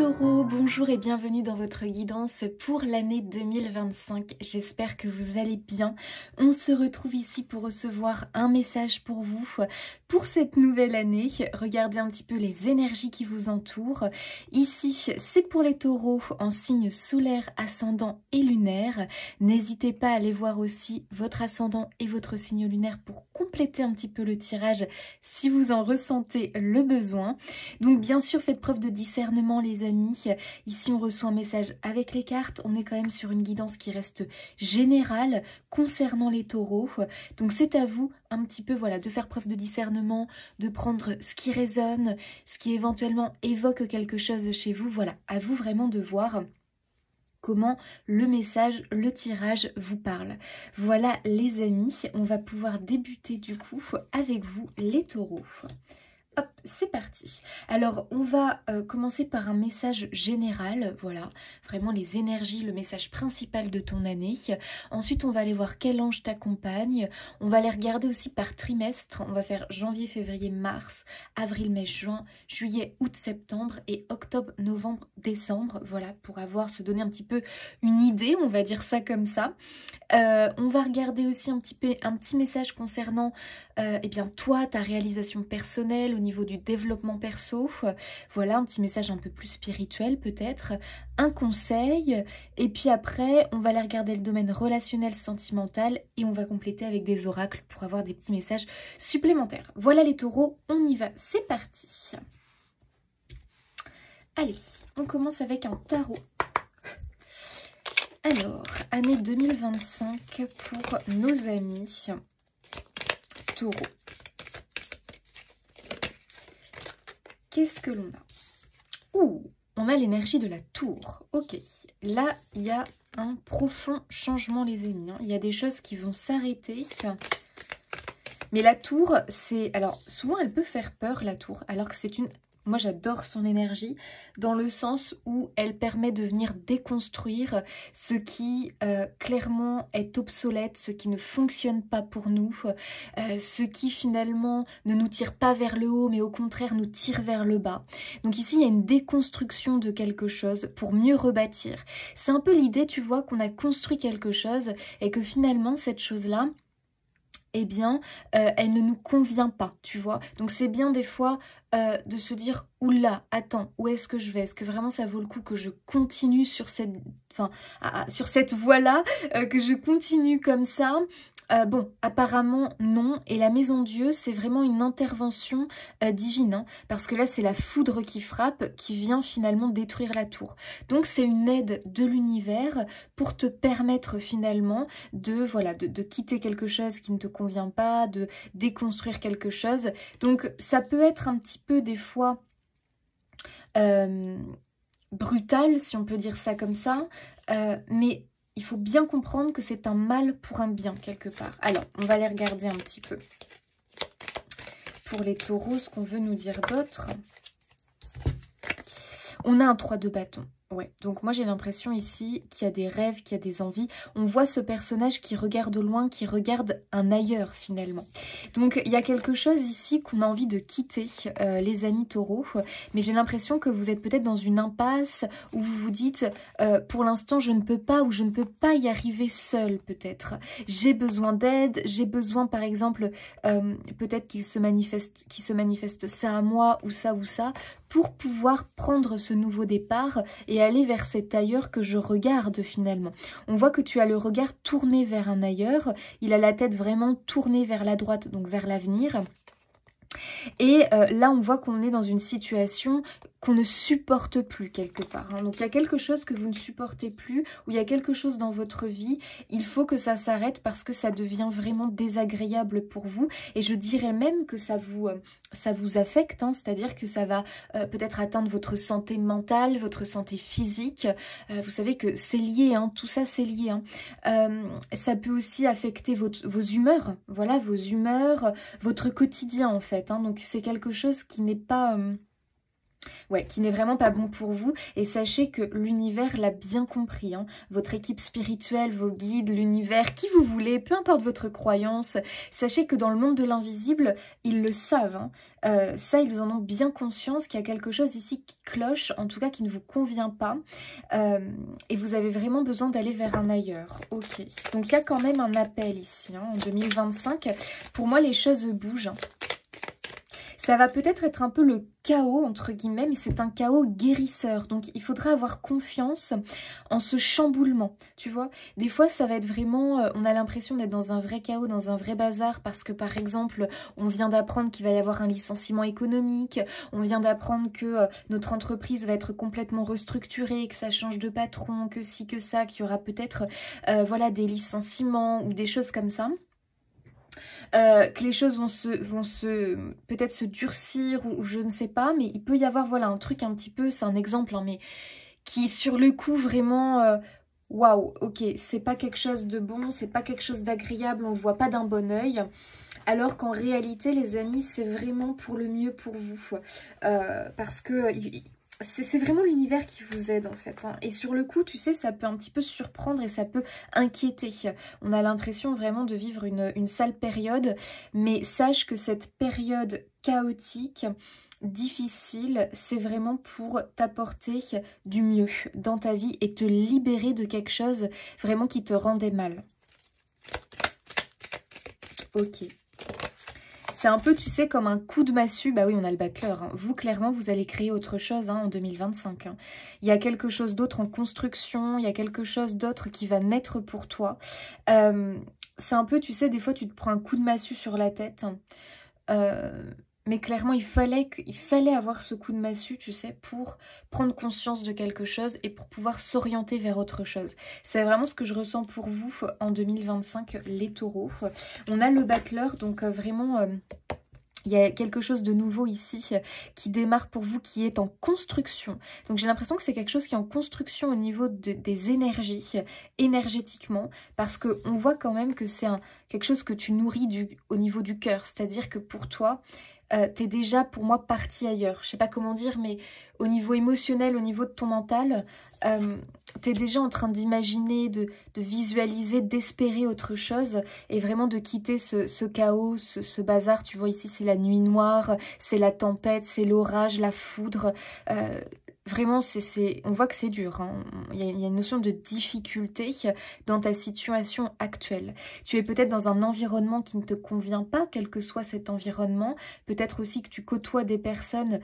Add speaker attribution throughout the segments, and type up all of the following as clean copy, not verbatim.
Speaker 1: Taureaux, bonjour et bienvenue dans votre guidance pour l'année 2025. J'espère que vous allez bien. On se retrouve ici pour recevoir un message pour vous pour cette nouvelle année. Regardez un petit peu les énergies qui vous entourent. Ici, c'est pour les taureaux en signe solaire, ascendant et lunaire. N'hésitez pas à aller voir aussi votre ascendant et votre signe lunaire pour compléter un petit peu le tirage si vous en ressentez le besoin. Donc bien sûr, faites preuve de discernement les amis. Ici on reçoit un message avec les cartes. On est quand même sur une guidance qui reste générale concernant les taureaux. Donc c'est à vous un petit peu voilà, de faire preuve de discernement, de prendre ce qui résonne, ce qui éventuellement évoque quelque chose chez vous. Voilà, à vous vraiment de voir comment le message, le tirage vous parle. Voilà les amis, on va pouvoir débuter du coup avec vous les taureaux. Hop, c'est parti. Alors, on va commencer par un message général, voilà, vraiment les énergies, le message principal de ton année. Ensuite, on va aller voir quel ange t'accompagne. On va les regarder aussi par trimestre. On va faire janvier, février, mars, avril, mai, juin, juillet, août, septembre et octobre, novembre, décembre. Voilà, pour se donner un petit peu une idée, on va dire ça comme ça. On va regarder aussi un petit message concernant eh bien, toi, ta réalisation personnelle au niveau du développement perso. Voilà, un petit message un peu plus spirituel peut-être. Un conseil. Et puis après, on va aller regarder le domaine relationnel, sentimental. Et on va compléter avec des oracles pour avoir des petits messages supplémentaires. Voilà les taureaux, on y va. C'est parti. Allez, on commence avec un tarot. Alors, année 2025 pour nos amis taureaux. Qu'est-ce que l'on a? Ouh, on a l'énergie de la tour. Ok, là, il y a un profond changement, les amis. Il y a des choses qui vont s'arrêter. Mais la tour, c'est... Alors, souvent, elle peut faire peur, la tour, alors que c'est une... Moi, j'adore son énergie dans le sens où elle permet de venir déconstruire ce qui clairement est obsolète, ce qui ne fonctionne pas pour nous, ce qui finalement ne nous tire pas vers le haut, mais au contraire nous tire vers le bas. Donc ici, il y a une déconstruction de quelque chose pour mieux rebâtir. C'est un peu l'idée, tu vois, qu'on a construit quelque chose et que finalement, cette chose-là, eh bien, elle ne nous convient pas, tu vois. Donc c'est bien des fois de se dire, oula, attends, où est-ce que je vais? Est-ce que vraiment ça vaut le coup que je continue sur cette, sur cette voie-là, que je continue comme ça? Bon, apparemment non. Et la maison Dieu, c'est vraiment une intervention divine, hein, parce que là, c'est la foudre qui frappe, qui vient finalement détruire la tour. Donc c'est une aide de l'univers pour te permettre finalement de, voilà, de quitter quelque chose qui ne te convient pas, de déconstruire quelque chose. Donc ça peut être un petit peu des fois brutal, si on peut dire ça comme ça, mais il faut bien comprendre que c'est un mal pour un bien quelque part. Alors, on va aller regarder un petit peu pour les taureaux, ce qu'on veut nous dire d'autre. On a un 3 de bâton. Ouais, donc moi j'ai l'impression ici qu'il y a des rêves, qu'il y a des envies. On voit ce personnage qui regarde au loin, qui regarde un ailleurs finalement. Donc il y a quelque chose ici qu'on a envie de quitter, les amis taureaux. Mais j'ai l'impression que vous êtes peut-être dans une impasse où vous vous dites pour l'instant je ne peux pas ou je ne peux pas y arriver seule peut-être. J'ai besoin d'aide, j'ai besoin par exemple peut-être qu'il se manifeste ça à moi ou ça pour pouvoir prendre ce nouveau départ et aller vers cet ailleurs que je regarde finalement. On voit que tu as le regard tourné vers un ailleurs, il a la tête vraiment tournée vers la droite, donc vers l'avenir. Et là, on voit qu'on est dans une situation qu'on ne supporte plus quelque part. Hein. Donc, il y a quelque chose que vous ne supportez plus, ou il y a quelque chose dans votre vie, il faut que ça s'arrête parce que ça devient vraiment désagréable pour vous. Et je dirais même que ça vous affecte, hein, c'est-à-dire que ça va peut-être atteindre votre santé mentale, votre santé physique. Vous savez que c'est lié, hein, tout ça c'est lié. Hein. Ça peut aussi affecter vos humeurs, voilà, vos humeurs, votre quotidien en fait. Hein. Donc, c'est quelque chose qui n'est pas... Ouais, qui n'est vraiment pas bon pour vous. Et sachez que l'univers l'a bien compris, hein. Votre équipe spirituelle, vos guides, l'univers, qui vous voulez, peu importe votre croyance. Sachez que dans le monde de l'invisible, ils le savent, hein. Ça, ils en ont bien conscience qu'il y a quelque chose ici qui cloche, en tout cas qui ne vous convient pas. Et vous avez vraiment besoin d'aller vers un ailleurs. Ok. Donc il y a quand même un appel ici, hein, en 2025. Pour moi, les choses bougent, hein. Ça va peut-être être un peu le chaos, entre guillemets, mais c'est un chaos guérisseur. Donc, il faudra avoir confiance en ce chamboulement, tu vois. Des fois, ça va être vraiment... on a l'impression d'être dans un vrai chaos, dans un vrai bazar, parce que, par exemple, on vient d'apprendre qu'il va y avoir un licenciement économique, on vient d'apprendre que notre entreprise va être complètement restructurée, que ça change de patron, que ci, que ça, qu'il y aura peut-être voilà, des licenciements ou des choses comme ça. Que les choses vont peut-être se durcir ou je ne sais pas, mais il peut y avoir voilà un truc un petit peu, c'est un exemple, hein, mais qui sur le coup vraiment, waouh, ok, c'est pas quelque chose de bon, c'est pas quelque chose d'agréable, on le voit pas d'un bon œil. Alors qu'en réalité, les amis, c'est vraiment pour le mieux pour vous. Parce que... c'est vraiment l'univers qui vous aide en fait, hein. Et sur le coup, tu sais, ça peut un petit peu surprendre et ça peut inquiéter. On a l'impression vraiment de vivre une sale période. Mais sache que cette période chaotique, difficile, c'est vraiment pour t'apporter du mieux dans ta vie et te libérer de quelque chose vraiment qui te rendait mal. Ok. C'est un peu, tu sais, comme un coup de massue. Bah oui, on a le battleur, hein. Vous, clairement, vous allez créer autre chose, hein, en 2025. Hein. Il y a quelque chose d'autre en construction. Il y a quelque chose d'autre qui va naître pour toi. C'est un peu, tu sais, des fois, tu te prends un coup de massue sur la tête. Mais clairement, il fallait avoir ce coup de massue, tu sais, pour prendre conscience de quelque chose et pour pouvoir s'orienter vers autre chose. C'est vraiment ce que je ressens pour vous en 2025, les taureaux. On a le battleur, donc vraiment... il y a quelque chose de nouveau ici qui démarre pour vous, qui est en construction. Donc j'ai l'impression que c'est quelque chose qui est en construction au niveau des énergies, énergétiquement, parce qu'on voit quand même que c'est quelque chose que tu nourris au niveau du cœur. C'est-à-dire que pour toi, t'es déjà pour moi parti ailleurs. Je sais pas comment dire, mais au niveau émotionnel, au niveau de ton mental, t'es déjà en train d'imaginer, de visualiser, d'espérer autre chose et vraiment de quitter ce chaos, ce bazar. Tu vois ici, c'est la nuit noire, c'est la tempête, c'est l'orage, la foudre. Vraiment, on voit que c'est dur, hein. Il y a une notion de difficulté dans ta situation actuelle. Tu es peut-être dans un environnement qui ne te convient pas, quel que soit cet environnement. Peut-être aussi que tu côtoies des personnes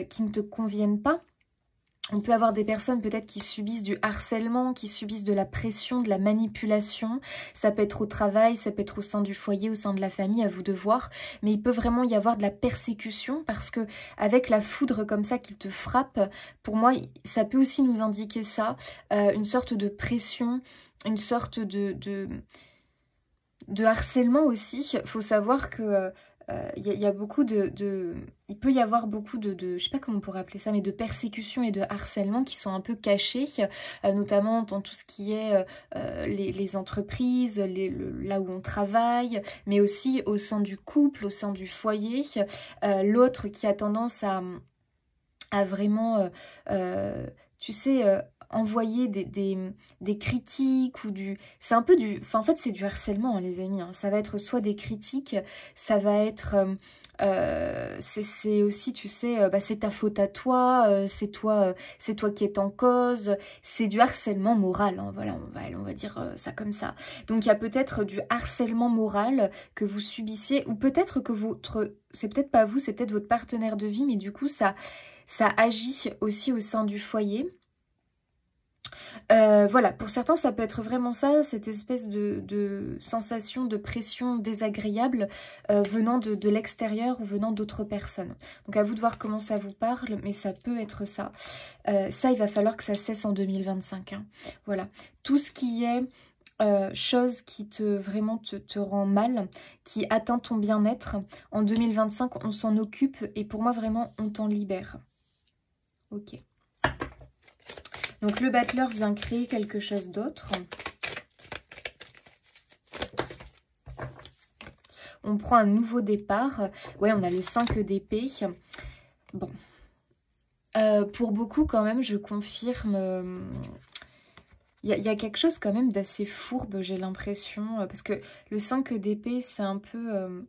Speaker 1: qui ne te conviennent pas. On peut avoir des personnes peut-être qui subissent du harcèlement, qui subissent de la pression, de la manipulation. Ça peut être au travail, ça peut être au sein du foyer, au sein de la famille, à vous de voir. Mais il peut vraiment y avoir de la persécution parce que avec la foudre comme ça qui te frappe, pour moi, ça peut aussi nous indiquer ça. Une sorte de pression, une sorte de harcèlement aussi. Il faut savoir que... y a beaucoup il peut y avoir beaucoup je sais pas comment on pourrait appeler ça, mais de persécutions et de harcèlement qui sont un peu cachés, notamment dans tout ce qui est les entreprises, là où on travaille, mais aussi au sein du couple, au sein du foyer. L'autre qui a tendance à vraiment, tu sais... envoyer des critiques ou c'est un peu enfin en fait c'est du harcèlement, hein, les amis, hein. Ça va être soit des critiques, ça va être c'est aussi, tu sais, bah, c'est ta faute à toi, c'est toi qui es en cause. C'est du harcèlement moral, hein, voilà, on va dire ça comme ça. Donc il y a peut-être du harcèlement moral que vous subissiez, ou peut-être que c'est peut-être pas vous, c'est peut-être votre partenaire de vie, mais du coup ça agit aussi au sein du foyer. Voilà, pour certains, ça peut être vraiment ça, cette espèce de sensation de pression désagréable venant de l'extérieur ou venant d'autres personnes. Donc à vous de voir comment ça vous parle, mais ça peut être ça. Ça, il va falloir que ça cesse en 2025. Hein. Voilà, tout ce qui est... chose qui vraiment te rend mal, qui atteint ton bien-être, en 2025, on s'en occupe et pour moi, vraiment, on t'en libère. Ok. Donc le battleur vient créer quelque chose d'autre. On prend un nouveau départ. Ouais, on a le 5 d'épée. Bon. Pour beaucoup quand même, je confirme, y a quelque chose quand même d'assez fourbe, j'ai l'impression, parce que le 5 d'épée, c'est un peu...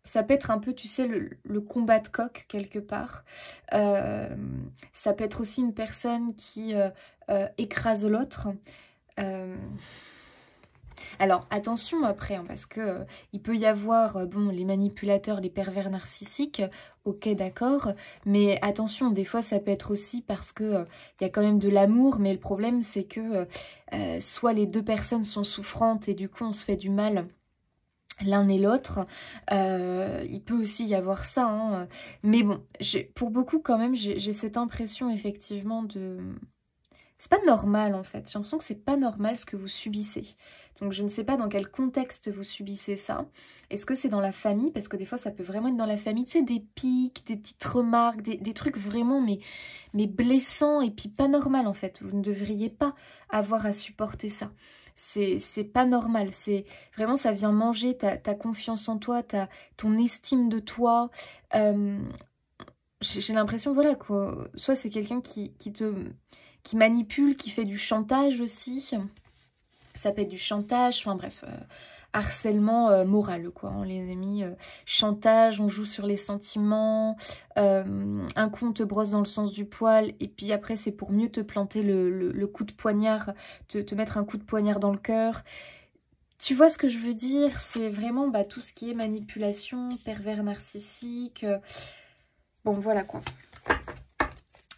Speaker 1: ça peut être un peu, tu sais, le combat de coq, quelque part. Ça peut être aussi une personne qui écrase l'autre. Alors, attention après, hein, parce que il peut y avoir, bon, les manipulateurs, les pervers narcissiques, ok, d'accord, mais attention, des fois, ça peut être aussi parce que il y a quand même de l'amour, mais le problème, c'est que soit les deux personnes sont souffrantes et du coup, on se fait du mal l'un et l'autre. Il peut aussi y avoir ça, hein, mais bon, pour beaucoup, quand même, j'ai cette impression, effectivement, de... C'est pas normal en fait, j'ai l'impression que c'est pas normal ce que vous subissez. Donc je ne sais pas dans quel contexte vous subissez ça. Est-ce que c'est dans la famille? Parce que des fois ça peut vraiment être dans la famille, tu sais, des pics, des petites remarques, des trucs vraiment mais blessants et puis pas normal en fait. Vous ne devriez pas avoir à supporter ça. C'est pas normal, c'est vraiment ça vient manger ta confiance en toi, ton estime de toi. J'ai l'impression, voilà quoi, soit c'est quelqu'un qui manipule, qui fait du chantage aussi. Ça peut être du chantage, enfin bref, harcèlement moral, quoi, hein, les amis. Chantage, on joue sur les sentiments, un coup on te brosse dans le sens du poil, et puis après c'est pour mieux te planter le coup de poignard, te mettre un coup de poignard dans le cœur. Tu vois ce que je veux dire? C'est vraiment tout ce qui est manipulation, pervers narcissique. Bon, voilà quoi.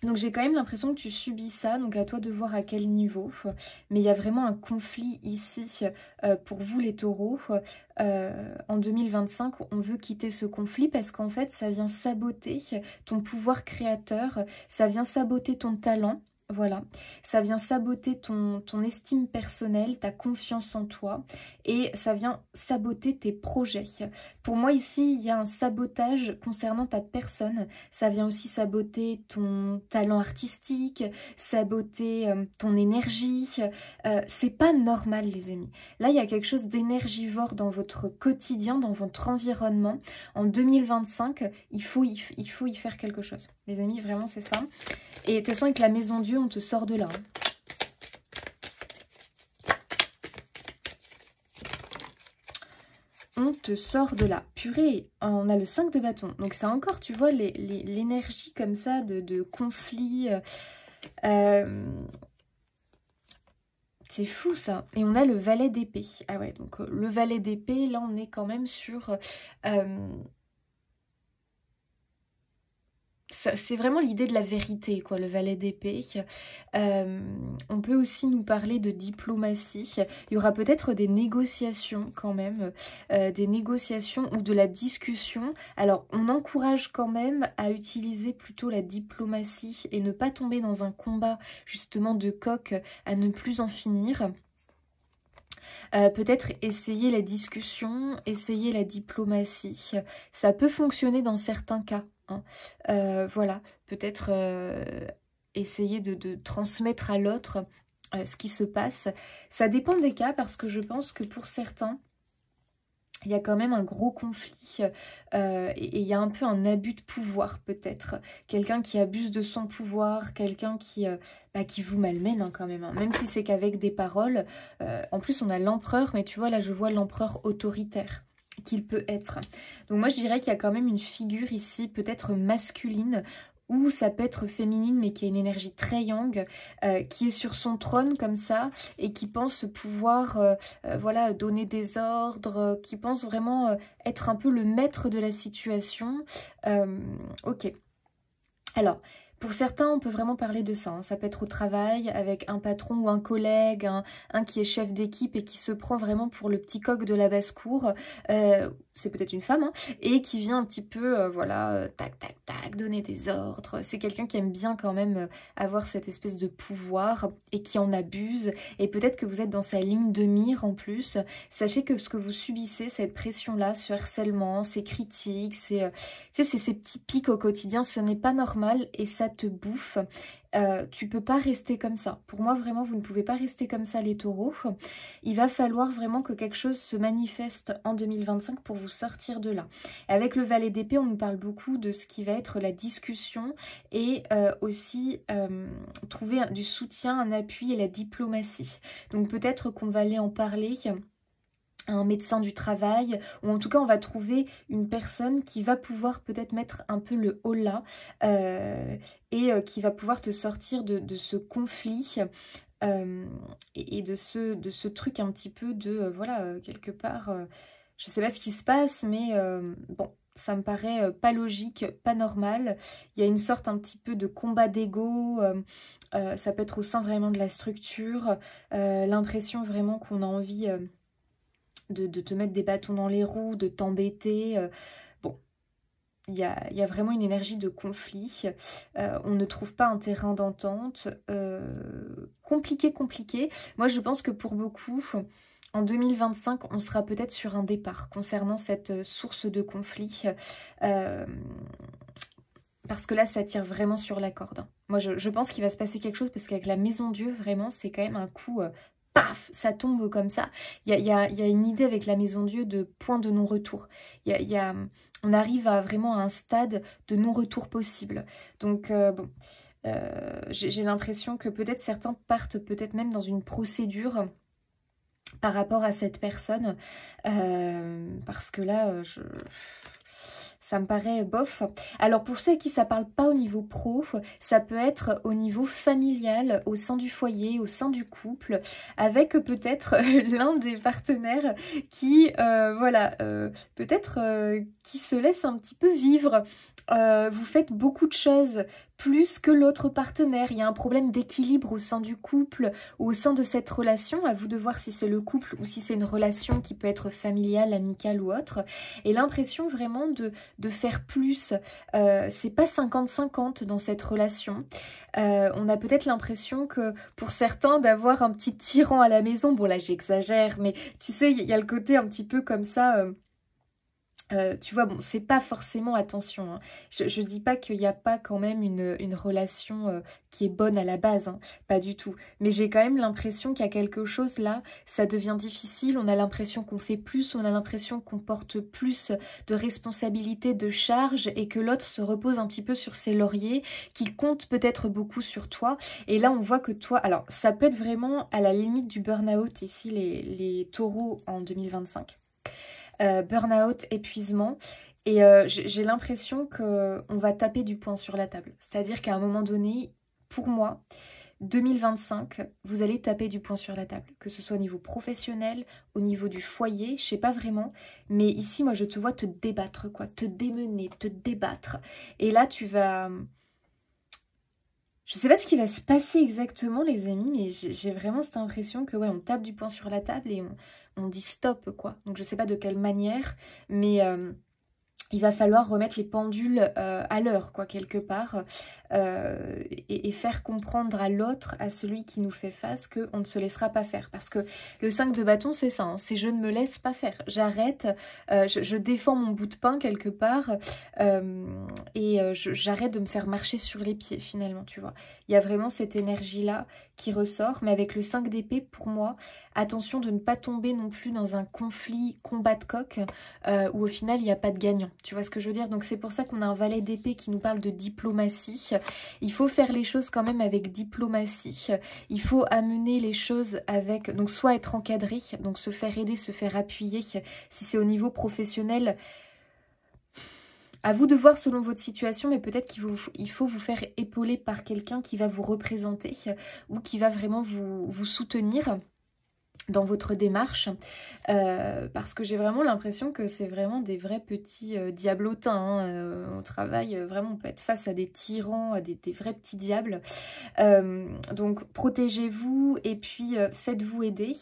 Speaker 1: Donc j'ai quand même l'impression que tu subis ça, donc à toi de voir à quel niveau. Mais il y a vraiment un conflit ici pour vous les taureaux. En 2025, on veut quitter ce conflit parce qu'en fait ça vient saboter ton pouvoir créateur, ça vient saboter ton talent. Voilà, ça vient saboter ton estime personnelle, ta confiance en toi et ça vient saboter tes projets. Pour moi ici, il y a un sabotage concernant ta personne. Ça vient aussi saboter ton talent artistique, saboter ton énergie. C'est pas normal les amis. Là, il y a quelque chose d'énergivore dans votre quotidien, dans votre environnement. En 2025, il faut y faire quelque chose. Les amis, vraiment c'est ça. Et de toute façon, avec la maison Dieu, on te sort de là. Hein. On te sort de là. Purée, on a le 5 de bâton. Donc c'est encore, tu vois, l'énergie comme ça de conflit. C'est fou ça. Et on a le valet d'épée. Ah ouais, donc le valet d'épée, là on est quand même sur... c'est vraiment l'idée de la vérité, quoi, le valet d'épée. On peut aussi nous parler de diplomatie. Il y aura peut-être des négociations quand même, des négociations ou de la discussion. Alors, on encourage quand même à utiliser plutôt la diplomatie et ne pas tomber dans un combat justement de coq à ne plus en finir. Peut-être essayer la discussion, essayer la diplomatie. Ça peut fonctionner dans certains cas. Hein. Voilà, peut-être essayer de transmettre à l'autre ce qui se passe. Ça dépend des cas parce que je pense que pour certains, il y a quand même un gros conflit et il y a un peu un abus de pouvoir peut-être. Quelqu'un qui abuse de son pouvoir, quelqu'un qui vous malmène hein, quand même. Hein. Même si c'est qu'avec des paroles. En plus on a l'empereur, mais tu vois là je vois l'empereur autoritaire qu'il peut être. Donc moi je dirais qu'il y a quand même une figure ici peut-être masculine ou ça peut être féminine mais qui a une énergie très yang, qui est sur son trône comme ça et qui pense pouvoir voilà, donner des ordres, qui pense vraiment être un peu le maître de la situation. Ok. Alors, pour certains, on peut vraiment parler de ça. Hein. Ça peut être au travail, avec un patron ou un collègue, un qui est chef d'équipe et qui se prend vraiment pour le petit coq de la basse-cour. C'est peut-être une femme, hein, et qui vient un petit peu, voilà, tac, tac, tac, donner des ordres. C'est quelqu'un qui aime bien quand même avoir cette espèce de pouvoir et qui en abuse. Et peut-être que vous êtes dans sa ligne de mire en plus. Sachez que ce que vous subissez, cette pression-là, ce harcèlement, ces critiques, ces petits pics au quotidien, ce n'est pas normal et ça te bouffe. Tu peux pas rester comme ça. Pour moi, vraiment, vous ne pouvez pas rester comme ça, les taureaux. Il va falloir vraiment que quelque chose se manifeste en 2025 pour vous sortir de là. Avec le valet d'épée, on nous parle beaucoup de ce qui va être la discussion et aussi trouver du soutien, un appui et la diplomatie. Donc peut-être qu'on va aller en parler un médecin du travail, ou en tout cas on va trouver une personne qui va pouvoir peut-être mettre un peu le holà et qui va pouvoir te sortir de ce conflit et de ce truc un petit peu de, voilà, quelque part, je sais pas ce qui se passe, mais bon, ça me paraît pas logique, pas normal. Il y a une sorte un petit peu de combat d'ego, ça peut être au sein vraiment de la structure, l'impression vraiment qu'on a envie de te mettre des bâtons dans les roues, de t'embêter. Bon, il y a vraiment une énergie de conflit. On ne trouve pas un terrain d'entente. Compliqué. Moi, je pense que pour beaucoup, en 2025, on sera peut-être sur un départ concernant cette source de conflit. Parce que là, ça tire vraiment sur la corde. Moi, je pense qu'il va se passer quelque chose parce qu'avec la Maison Dieu, vraiment, c'est quand même un coup... paf, ça tombe comme ça. Il y a une idée avec la Maison Dieu de point de non-retour. On arrive à vraiment à un stade de non-retour possible. Donc, bon, j'ai l'impression que peut-être certains partent peut-être même dans une procédure par rapport à cette personne. Parce que là, ça me paraît bof. Alors pour ceux à qui ça parle pas au niveau pro, ça peut être au niveau familial, au sein du foyer, au sein du couple, avec peut-être l'un des partenaires qui, voilà, peut-être qui se laisse un petit peu vivre. Vous faites beaucoup de choses plus que l'autre partenaire. Il y a un problème d'équilibre au sein du couple ou au sein de cette relation. À vous de voir si c'est le couple ou si c'est une relation qui peut être familiale, amicale ou autre. Et l'impression vraiment de faire plus. C'est pas 50-50 dans cette relation. On a peut-être l'impression que pour certains d'avoir un petit tyran à la maison. Bon là j'exagère, mais tu sais, il y a le côté un petit peu comme ça... tu vois, bon, c'est pas forcément, attention, hein, je dis pas qu'il n'y a pas quand même une relation qui est bonne à la base, hein, pas du tout. Mais j'ai quand même l'impression qu'il y a quelque chose là, ça devient difficile, on a l'impression qu'on fait plus, on a l'impression qu'on porte plus de responsabilités, de charges, et que l'autre se repose un petit peu sur ses lauriers, qu'il compte peut-être beaucoup sur toi. Et là, on voit que toi, alors ça peut être vraiment à la limite du burn-out ici, les taureaux en 2025. Burn-out, épuisement, et j'ai l'impression qu'on va taper du poing sur la table. C'est-à-dire qu'à un moment donné, pour moi, 2025, vous allez taper du poing sur la table, que ce soit au niveau professionnel, au niveau du foyer, je sais pas vraiment, mais ici, moi, je te vois te débattre, quoi, te démener, te débattre. Et là, tu vas... Je sais pas ce qui va se passer exactement, les amis, mais j'ai vraiment cette impression que, ouais, on tape du poing sur la table et on dit stop, quoi. Donc, je sais pas de quelle manière, mais... il va falloir remettre les pendules à l'heure, quoi, quelque part, et faire comprendre à l'autre, à celui qui nous fait face, qu'on ne se laissera pas faire. Parce que le 5 de bâton, c'est ça, hein, c'est je ne me laisse pas faire. J'arrête, je défends mon bout de pain quelque part, et j'arrête de me faire marcher sur les pieds, finalement, tu vois. Il y a vraiment cette énergie-là qui ressort, mais avec le 5 d'épée, pour moi, attention de ne pas tomber non plus dans un conflit combat de coq, où au final, il n'y a pas de gagnant. Tu vois ce que je veux dire? Donc c'est pour ça qu'on a un valet d'épée qui nous parle de diplomatie. Il faut faire les choses quand même avec diplomatie. Il faut amener les choses avec... Donc soit être encadré, donc se faire aider, se faire appuyer. Si c'est au niveau professionnel, à vous de voir selon votre situation, mais peut-être qu'il faut vous faire épauler par quelqu'un qui va vous représenter ou qui va vraiment vous soutenir dans votre démarche, parce que j'ai vraiment l'impression que c'est vraiment des vrais petits diablotins, hein, au travail. Vraiment, on peut être face à des tyrans, à des vrais petits diables. Donc, protégez-vous et puis faites-vous aider.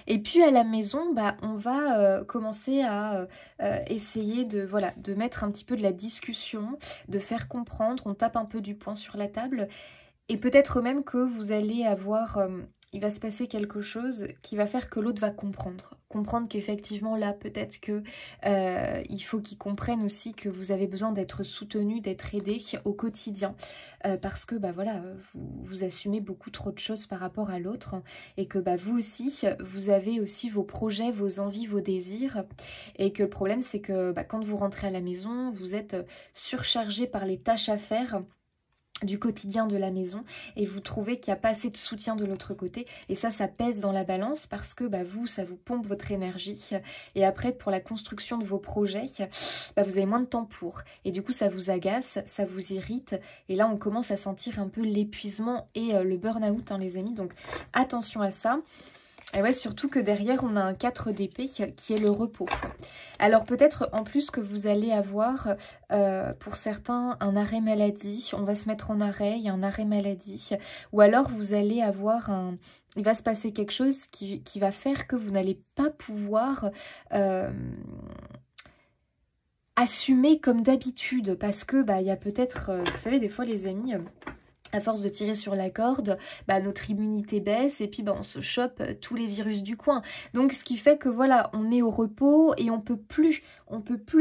Speaker 1: Et puis, à la maison, bah, on va commencer à essayer de, voilà, de mettre un petit peu de la discussion, de faire comprendre. On tape un peu du poing sur la table. Et peut-être même que vous allez avoir... il va se passer quelque chose qui va faire que l'autre va comprendre. comprendre qu'effectivement là peut-être que il faut qu'ils comprennent aussi que vous avez besoin d'être soutenu, d'être aidé au quotidien parce que bah voilà, vous assumez beaucoup trop de choses par rapport à l'autre et que bah vous aussi, vous avez aussi vos projets, vos envies, vos désirs et que le problème c'est que bah, quand vous rentrez à la maison, vous êtes surchargé par les tâches à faire du quotidien de la maison et vous trouvez qu'il n'y a pas assez de soutien de l'autre côté et ça pèse dans la balance parce que bah, vous, ça vous pompe votre énergie et après pour la construction de vos projets, bah, vous avez moins de temps pour et du coup ça vous agace, ça vous irrite et là on commence à sentir un peu l'épuisement et le burn-out hein, les amis, donc attention à ça. Et ouais, surtout que derrière, on a un 4 d'épée qui est le repos. Alors peut-être en plus que vous allez avoir, pour certains, un arrêt maladie. On va se mettre en arrêt, il y a un arrêt maladie. Ou alors vous allez avoir un... Il va se passer quelque chose qui va faire que vous n'allez pas pouvoir... assumer comme d'habitude. Parce que, bah, il y a peut-être... vous savez, des fois, les amis... à force de tirer sur la corde, bah, notre immunité baisse et puis bah, on se chope tous les virus du coin. Donc ce qui fait que voilà, on est au repos et on peut plus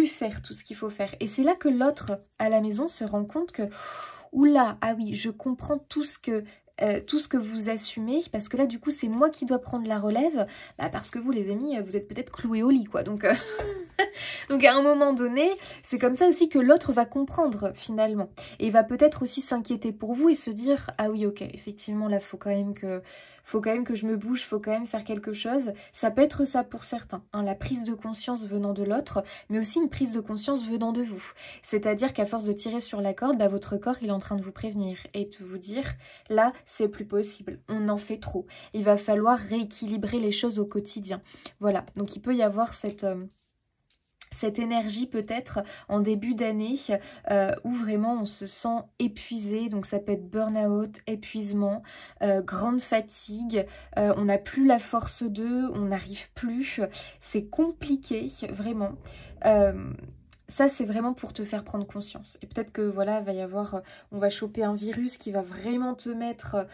Speaker 1: faire tout ce qu'il faut faire. Et c'est là que l'autre à la maison se rend compte que, oula, ah oui, je comprends tout ce que vous assumez, parce que là du coup c'est moi qui dois prendre la relève, bah, parce que vous les amis, vous êtes peut-être cloués au lit quoi, donc... Donc à un moment donné, c'est comme ça aussi que l'autre va comprendre finalement. Et va peut-être aussi s'inquiéter pour vous et se dire « Ah oui, ok, effectivement là, faut quand même que je me bouge, faut quand même faire quelque chose. » Ça peut être ça pour certains, hein, la prise de conscience venant de l'autre, mais aussi une prise de conscience venant de vous. C'est-à-dire qu'à force de tirer sur la corde, bah, votre corps il est en train de vous prévenir et de vous dire « Là, c'est plus possible, on en fait trop. Il va falloir rééquilibrer les choses au quotidien. » Voilà, donc il peut y avoir cette énergie peut-être en début d'année où vraiment on se sent épuisé, donc ça peut être burn-out, épuisement, grande fatigue, on n'a plus la force d'eux, on n'arrive plus, c'est compliqué vraiment. Ça, c'est vraiment pour te faire prendre conscience. Et peut-être que, voilà, va y avoir... on va choper un virus qui va vraiment te mettre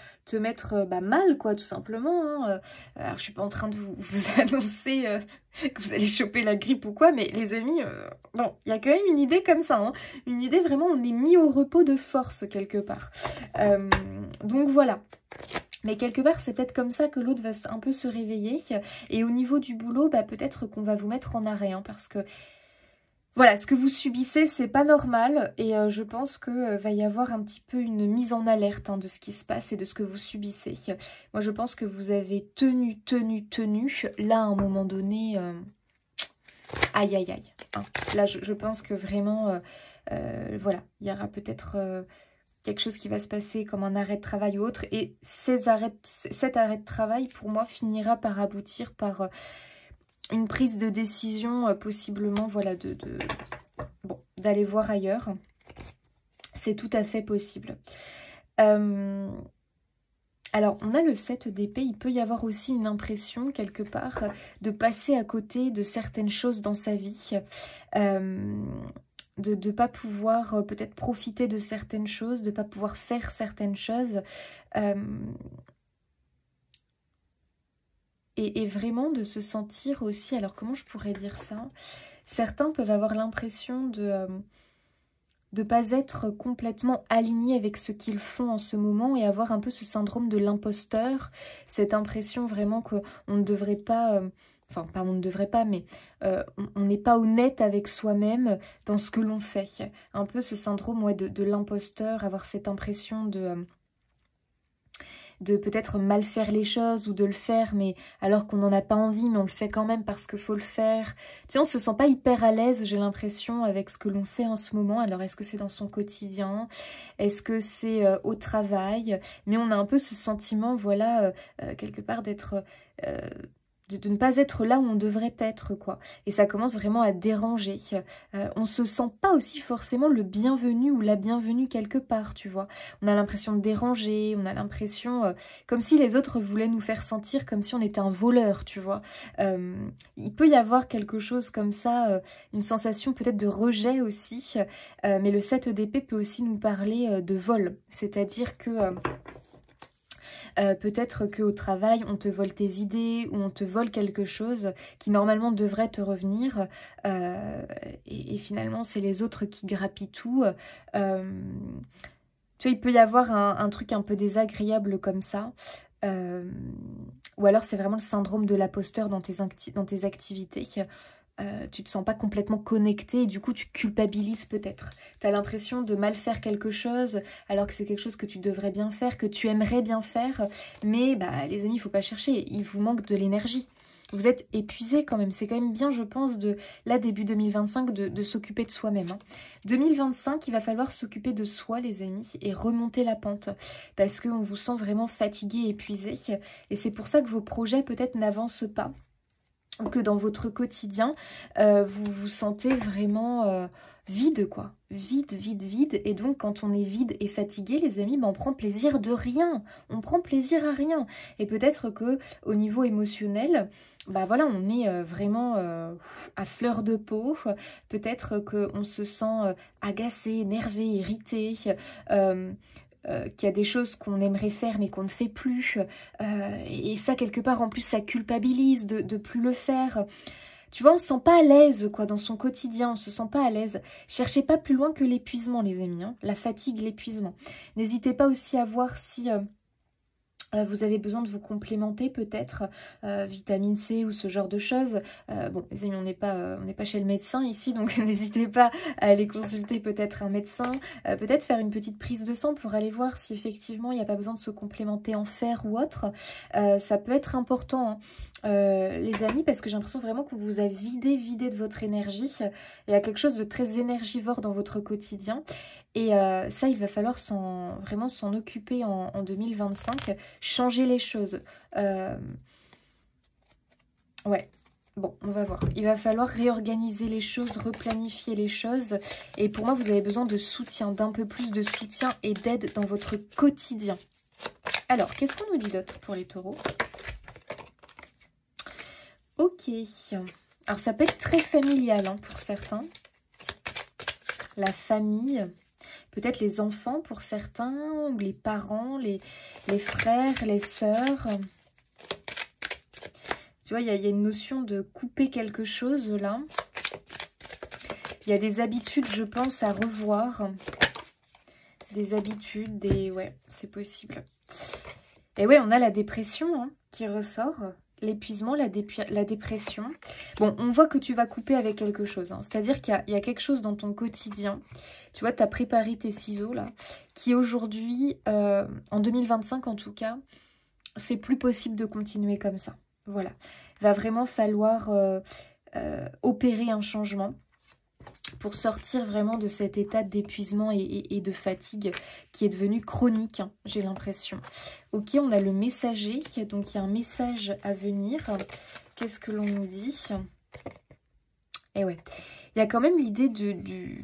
Speaker 1: bah, mal, quoi, tout simplement. Hein. Alors, je suis pas en train de vous annoncer que vous allez choper la grippe ou quoi, mais les amis, bon, il y a quand même une idée comme ça. Hein. Une idée, vraiment, on est mis au repos de force, quelque part. Donc, voilà. Mais quelque part, c'est peut-être comme ça que l'autre va un peu se réveiller. Et au niveau du boulot, bah, peut-être qu'on va vous mettre en arrêt, hein, parce que... Voilà, ce que vous subissez, c'est pas normal et je pense que va y avoir un petit peu une mise en alerte hein, de ce qui se passe et de ce que vous subissez. Moi, je pense que vous avez tenu. Là, à un moment donné, aïe, aïe, aïe. Hein. Là, je pense que vraiment, voilà, il y aura peut-être quelque chose qui va se passer comme un arrêt de travail ou autre. Et cet arrêt de travail, pour moi, finira par aboutir par... une prise de décision possiblement, voilà, bon, d'aller voir ailleurs. C'est tout à fait possible. Alors, on a le 7 d'épée. Il peut y avoir aussi une impression, quelque part, de passer à côté de certaines choses dans sa vie. De ne pas pouvoir peut-être profiter de certaines choses, de ne pas pouvoir faire certaines choses. Et vraiment de se sentir aussi, alors comment je pourrais dire ça? Certains peuvent avoir l'impression de ne pas être complètement alignés avec ce qu'ils font en ce moment et avoir un peu ce syndrome de l'imposteur, cette impression vraiment qu'on ne devrait pas, enfin pas on ne devrait pas, mais on n'est pas honnête avec soi-même dans ce que l'on fait. Un peu ce syndrome ouais, de l'imposteur, avoir cette impression de peut-être mal faire les choses ou de le faire mais alors qu'on n'en a pas envie mais on le fait quand même parce qu'il faut le faire. Tu sais, on se sent pas hyper à l'aise, j'ai l'impression, avec ce que l'on fait en ce moment. Alors est-ce que c'est dans son quotidien? Est-ce que c'est au travail? Mais on a un peu ce sentiment, voilà, quelque part d'être... de ne pas être là où on devrait être, quoi. Et ça commence vraiment à déranger. On se sent pas aussi forcément le bienvenu ou la bienvenue quelque part, tu vois. On a l'impression de déranger, on a l'impression comme si les autres voulaient nous faire sentir comme si on était un voleur, tu vois. Il peut y avoir quelque chose comme ça, une sensation peut-être de rejet aussi, mais le 7 d'épée peut aussi nous parler de vol. C'est-à-dire que... Peut-être qu'au travail, on te vole tes idées ou on te vole quelque chose qui normalement devrait te revenir. Et finalement, c'est les autres qui grappillent tout. Tu vois, il peut y avoir un truc un peu désagréable comme ça. Ou alors c'est vraiment le syndrome de l'imposteur dans tes activités. Tu te sens pas complètement connecté et du coup tu culpabilises peut-être. Tu as l'impression de mal faire quelque chose alors que c'est quelque chose que tu devrais bien faire, que tu aimerais bien faire. Mais bah, les amis, il faut pas chercher, il vous manque de l'énergie. Vous êtes épuisés quand même, c'est quand même bien je pense de là début 2025 de s'occuper de soi-même. 2025, il va falloir s'occuper de soi les amis et remonter la pente parce qu'on vous sent vraiment fatigué, épuisé et c'est pour ça que vos projets peut-être n'avancent pas. Ou que dans votre quotidien, vous vous sentez vraiment vide, quoi. Vide, vide, vide. Et donc, quand on est vide et fatigué, les amis, ben, on prend plaisir de rien. On prend plaisir à rien. Et peut-être que au niveau émotionnel, bah voilà, on est vraiment à fleur de peau. Peut-être qu'on se sent agacé, énervé, irrité. Qu'il y a des choses qu'on aimerait faire mais qu'on ne fait plus. Et ça, quelque part, en plus, ça culpabilise de plus le faire. Tu vois, on se sent pas à l'aise quoi dans son quotidien, on se sent pas à l'aise. Cherchez pas plus loin que l'épuisement, les amis. Hein, la fatigue, l'épuisement. N'hésitez pas aussi à voir si... vous avez besoin de vous complémenter peut-être, vitamine C ou ce genre de choses. Bon, les amis, on n'est pas chez le médecin ici, donc n'hésitez pas à aller consulter peut-être un médecin, peut-être faire une petite prise de sang pour aller voir si effectivement il n'y a pas besoin de se complémenter en fer ou autre. Ça peut être important, hein. Les amis, parce que j'ai l'impression vraiment qu'on vous a vidé de votre énergie. Il y a quelque chose de très énergivore dans votre quotidien. Et ça, il va falloir vraiment s'en occuper en 2025. Changer les choses. Ouais. Bon, on va voir. Il va falloir réorganiser les choses, replanifier les choses. Et pour moi, vous avez besoin de soutien, d'un peu plus de soutien et d'aide dans votre quotidien. Alors, qu'est-ce qu'on nous dit d'autre pour les taureaux ? Ok. Alors, ça peut être très familial hein, pour certains. La famille... Peut-être les enfants pour certains, ou les parents, les frères, les sœurs. Tu vois, il y a une notion de couper quelque chose là. Il y a des habitudes, je pense, à revoir. Des habitudes, ouais, c'est possible. Et ouais, on a la dépression hein, qui ressort. L'épuisement, la dépression. Bon, on voit que tu vas couper avec quelque chose. Hein. C'est-à-dire qu'il y a quelque chose dans ton quotidien. Tu vois, tu as préparé tes ciseaux, là. Qui aujourd'hui, en 2025 en tout cas, c'est plus possible de continuer comme ça. Voilà. Il va vraiment falloir opérer un changement pour sortir vraiment de cet état d'épuisement et de fatigue qui est devenu chronique, hein, j'ai l'impression. Ok, on a le messager, donc il y a un message à venir. Qu'est-ce que l'on nous dit? Et ouais, il y a quand même l'idée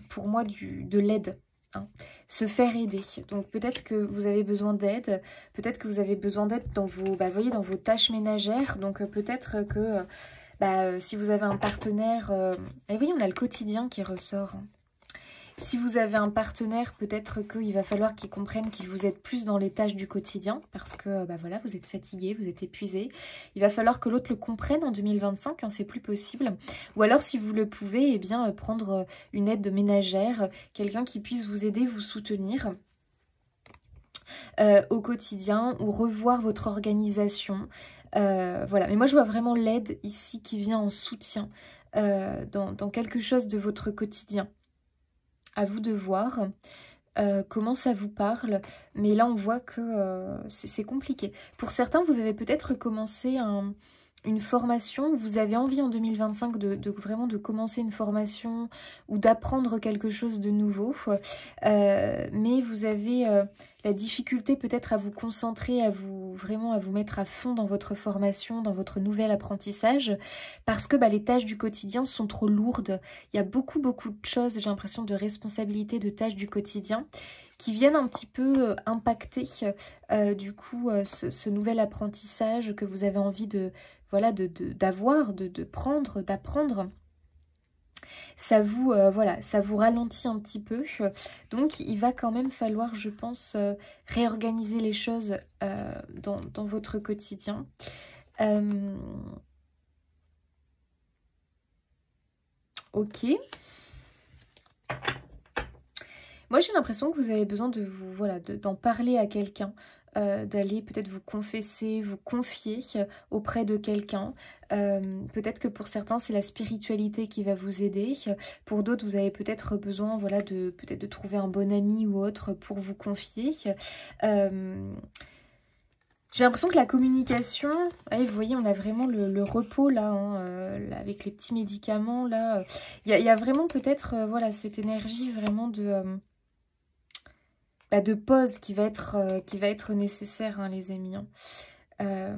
Speaker 1: pour moi de l'aide. Hein, se faire aider. Donc peut-être que vous avez besoin d'aide, peut-être que vous avez besoin d'aide dans vos, vous voyez, dans vos tâches ménagères. Donc peut-être que si vous avez un partenaire, et oui, on a le quotidien qui ressort. Hein. Si vous avez un partenaire, peut-être qu'il va falloir qu'il comprenne qu'il vous aide plus dans les tâches du quotidien, parce que voilà, vous êtes fatigué, vous êtes épuisé. Il va falloir que l'autre le comprenne en 2025, hein, c'est plus possible. Ou alors, si vous le pouvez, eh bien, prendre une aide ménagère, quelqu'un qui puisse vous aider, vous soutenir au quotidien, ou revoir votre organisation. Voilà, mais moi je vois vraiment l'aide ici qui vient en soutien dans quelque chose de votre quotidien. À vous de voir comment ça vous parle, mais là on voit que c'est compliqué. Pour certains, vous avez peut-être commencé une formation, vous avez envie en 2025 vraiment de commencer une formation ou d'apprendre quelque chose de nouveau, mais vous avez la difficulté peut-être à vous concentrer, vraiment à vous mettre à fond dans votre formation, dans votre nouvel apprentissage, parce que les tâches du quotidien sont trop lourdes. Il y a beaucoup de choses, j'ai l'impression, de responsabilités, de tâches du quotidien qui viennent un petit peu impacter du coup ce nouvel apprentissage que vous avez envie d'avoir, d'apprendre. ça vous, voilà, ça vous ralentit un petit peu. Donc, il va quand même falloir, je pense, réorganiser les choses dans votre quotidien. Ok. Moi, j'ai l'impression que vous avez besoin de vous, voilà, d'en parler à quelqu'un, d'aller peut-être vous confesser, vous confier auprès de quelqu'un. Peut-être que pour certains, c'est la spiritualité qui va vous aider. Pour d'autres, vous avez peut-être besoin, voilà, peut-être de trouver un bon ami ou autre pour vous confier. J'ai l'impression que la communication, ouais, vous voyez, on a vraiment le repos là, hein, là, avec les petits médicaments là. Il y a vraiment peut-être, voilà, cette énergie vraiment de pause qui va être nécessaire, hein, les amis. Hein.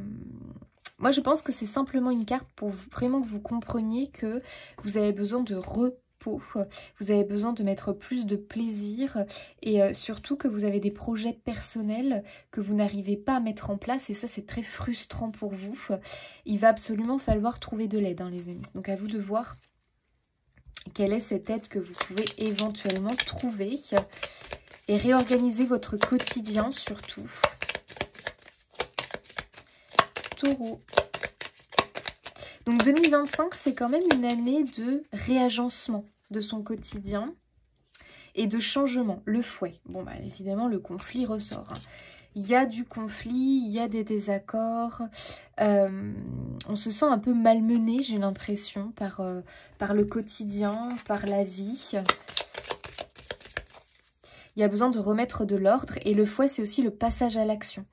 Speaker 1: Moi, je pense que c'est simplement une carte pour vraiment que vous compreniez que vous avez besoin de repos. Vous avez besoin de mettre plus de plaisir et surtout que vous avez des projets personnels que vous n'arrivez pas à mettre en place et ça, c'est très frustrant pour vous. Il va absolument falloir trouver de l'aide, hein, les amis. Donc, à vous de voir quelle est cette aide que vous pouvez éventuellement trouver. Et réorganiser votre quotidien surtout. Taureau. Donc 2025, c'est quand même une année de réagencement de son quotidien et de changement. Le fouet. Bon, bah évidemment, le conflit ressort. Hein. Il y a du conflit, il y a des désaccords. On se sent un peu malmené, j'ai l'impression, par le quotidien, par la vie. Il y a besoin de remettre de l'ordre. Et le fouet, c'est aussi le passage à l'action.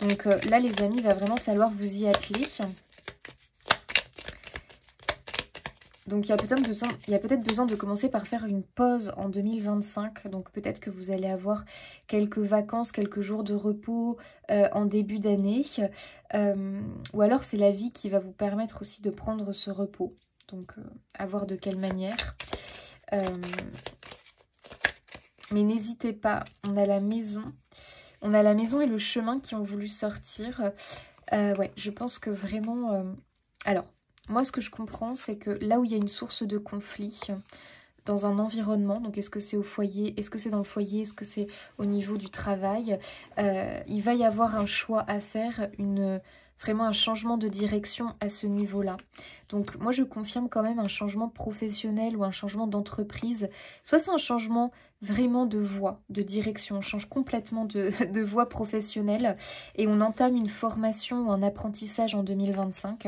Speaker 1: Donc là, les amis, il va vraiment falloir vous y atteler. Donc il y a peut-être besoin de commencer par faire une pause en 2025. Donc peut-être que vous allez avoir quelques vacances, quelques jours de repos en début d'année. Ou alors c'est la vie qui va vous permettre aussi de prendre ce repos. Donc à voir de quelle manière. Mais n'hésitez pas, on a la maison. On a la maison et le chemin qui ont voulu sortir. Ouais, je pense que vraiment... Alors, moi, ce que je comprends, c'est que là où il y a une source de conflit dans un environnement, donc est-ce que c'est au foyer, est-ce que c'est dans le foyer, est-ce que c'est au niveau du travail, il va y avoir un choix à faire, vraiment un changement de direction à ce niveau-là. Donc moi, je confirme quand même un changement professionnel ou un changement d'entreprise. Soit c'est un changement vraiment de voie, de direction. On change complètement de voie professionnelle et on entame une formation ou un apprentissage en 2025.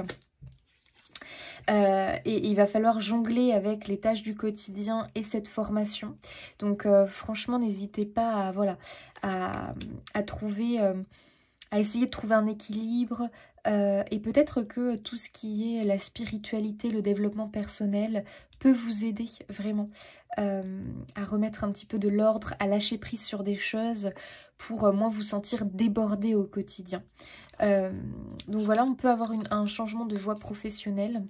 Speaker 1: Et il va falloir jongler avec les tâches du quotidien et cette formation. Donc franchement, n'hésitez pas à, voilà, à trouver... à essayer de trouver un équilibre et peut-être que tout ce qui est la spiritualité, le développement personnel peut vous aider vraiment à remettre un petit peu de l'ordre, à lâcher prise sur des choses pour moins vous sentir débordé au quotidien. Donc voilà, on peut avoir un changement de voie professionnelle.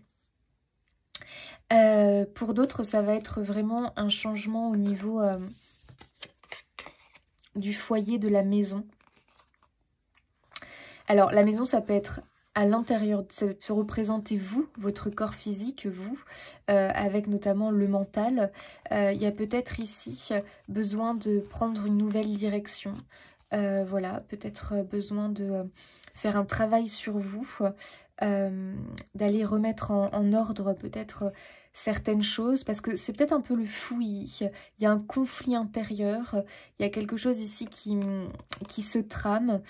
Speaker 1: Pour d'autres, ça va être vraiment un changement au niveau du foyer, de la maison. Alors, la maison, ça peut être à l'intérieur, ça peut représenter vous, votre corps physique, vous, avec notamment le mental. Il y a peut-être ici besoin de prendre une nouvelle direction. Voilà, peut-être besoin de faire un travail sur vous, d'aller remettre en ordre peut-être certaines choses, parce que c'est peut-être un peu le fouillis. Il y a un conflit intérieur, il y a quelque chose ici qui se trame.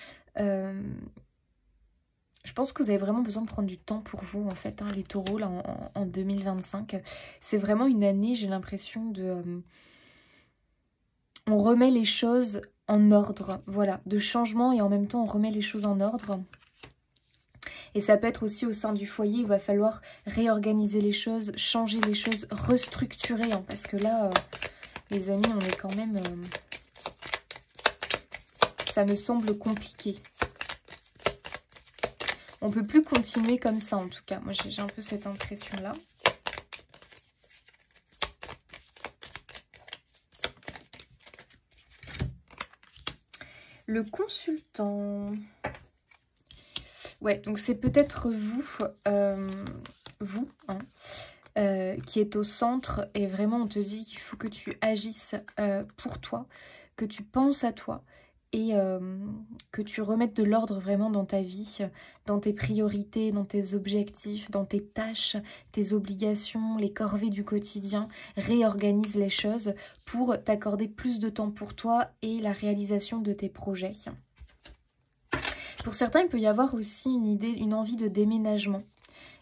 Speaker 1: Je pense que vous avez vraiment besoin de prendre du temps pour vous, en fait, hein, les taureaux, là, en 2025. C'est vraiment une année, j'ai l'impression, de... on remet les choses en ordre, voilà, de changement, et en même temps, on remet les choses en ordre. Et ça peut être aussi au sein du foyer, il va falloir réorganiser les choses, changer les choses, restructurer, hein, parce que là, les amis, on est quand même... ça me semble compliqué. On ne peut plus continuer comme ça, en tout cas. Moi, j'ai un peu cette impression-là. Le consultant. Ouais, donc c'est peut-être vous. Vous, hein. qui est au centre. Et vraiment, on te dit qu'il faut que tu agisses pour toi, que tu penses à toi. Et que tu remettes de l'ordre vraiment dans ta vie, dans tes priorités, dans tes objectifs, dans tes tâches, tes obligations, les corvées du quotidien. Réorganise les choses pour t'accorder plus de temps pour toi et la réalisation de tes projets. Pour certains, il peut y avoir aussi une envie de déménagement.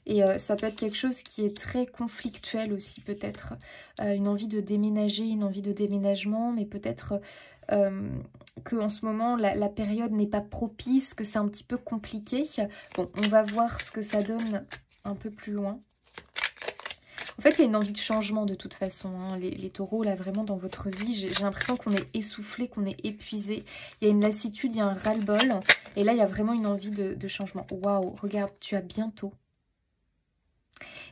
Speaker 1: Et ça peut être quelque chose qui est très conflictuel aussi peut-être. Une envie de déménager, une envie de déménagement, mais peut-être qu'en ce moment la période n'est pas propice, que c'est un petit peu compliqué. Bon, on va voir ce que ça donne un peu plus loin. En fait, il y a une envie de changement de toute façon, hein. Les taureaux, là, vraiment, dans votre vie, j'ai l'impression qu'on est essoufflé, qu'on est épuisé. Il y a une lassitude, il y a un ras-le-bol. Et là, il y a vraiment une envie de changement. Waouh, regarde, tu as bientôt.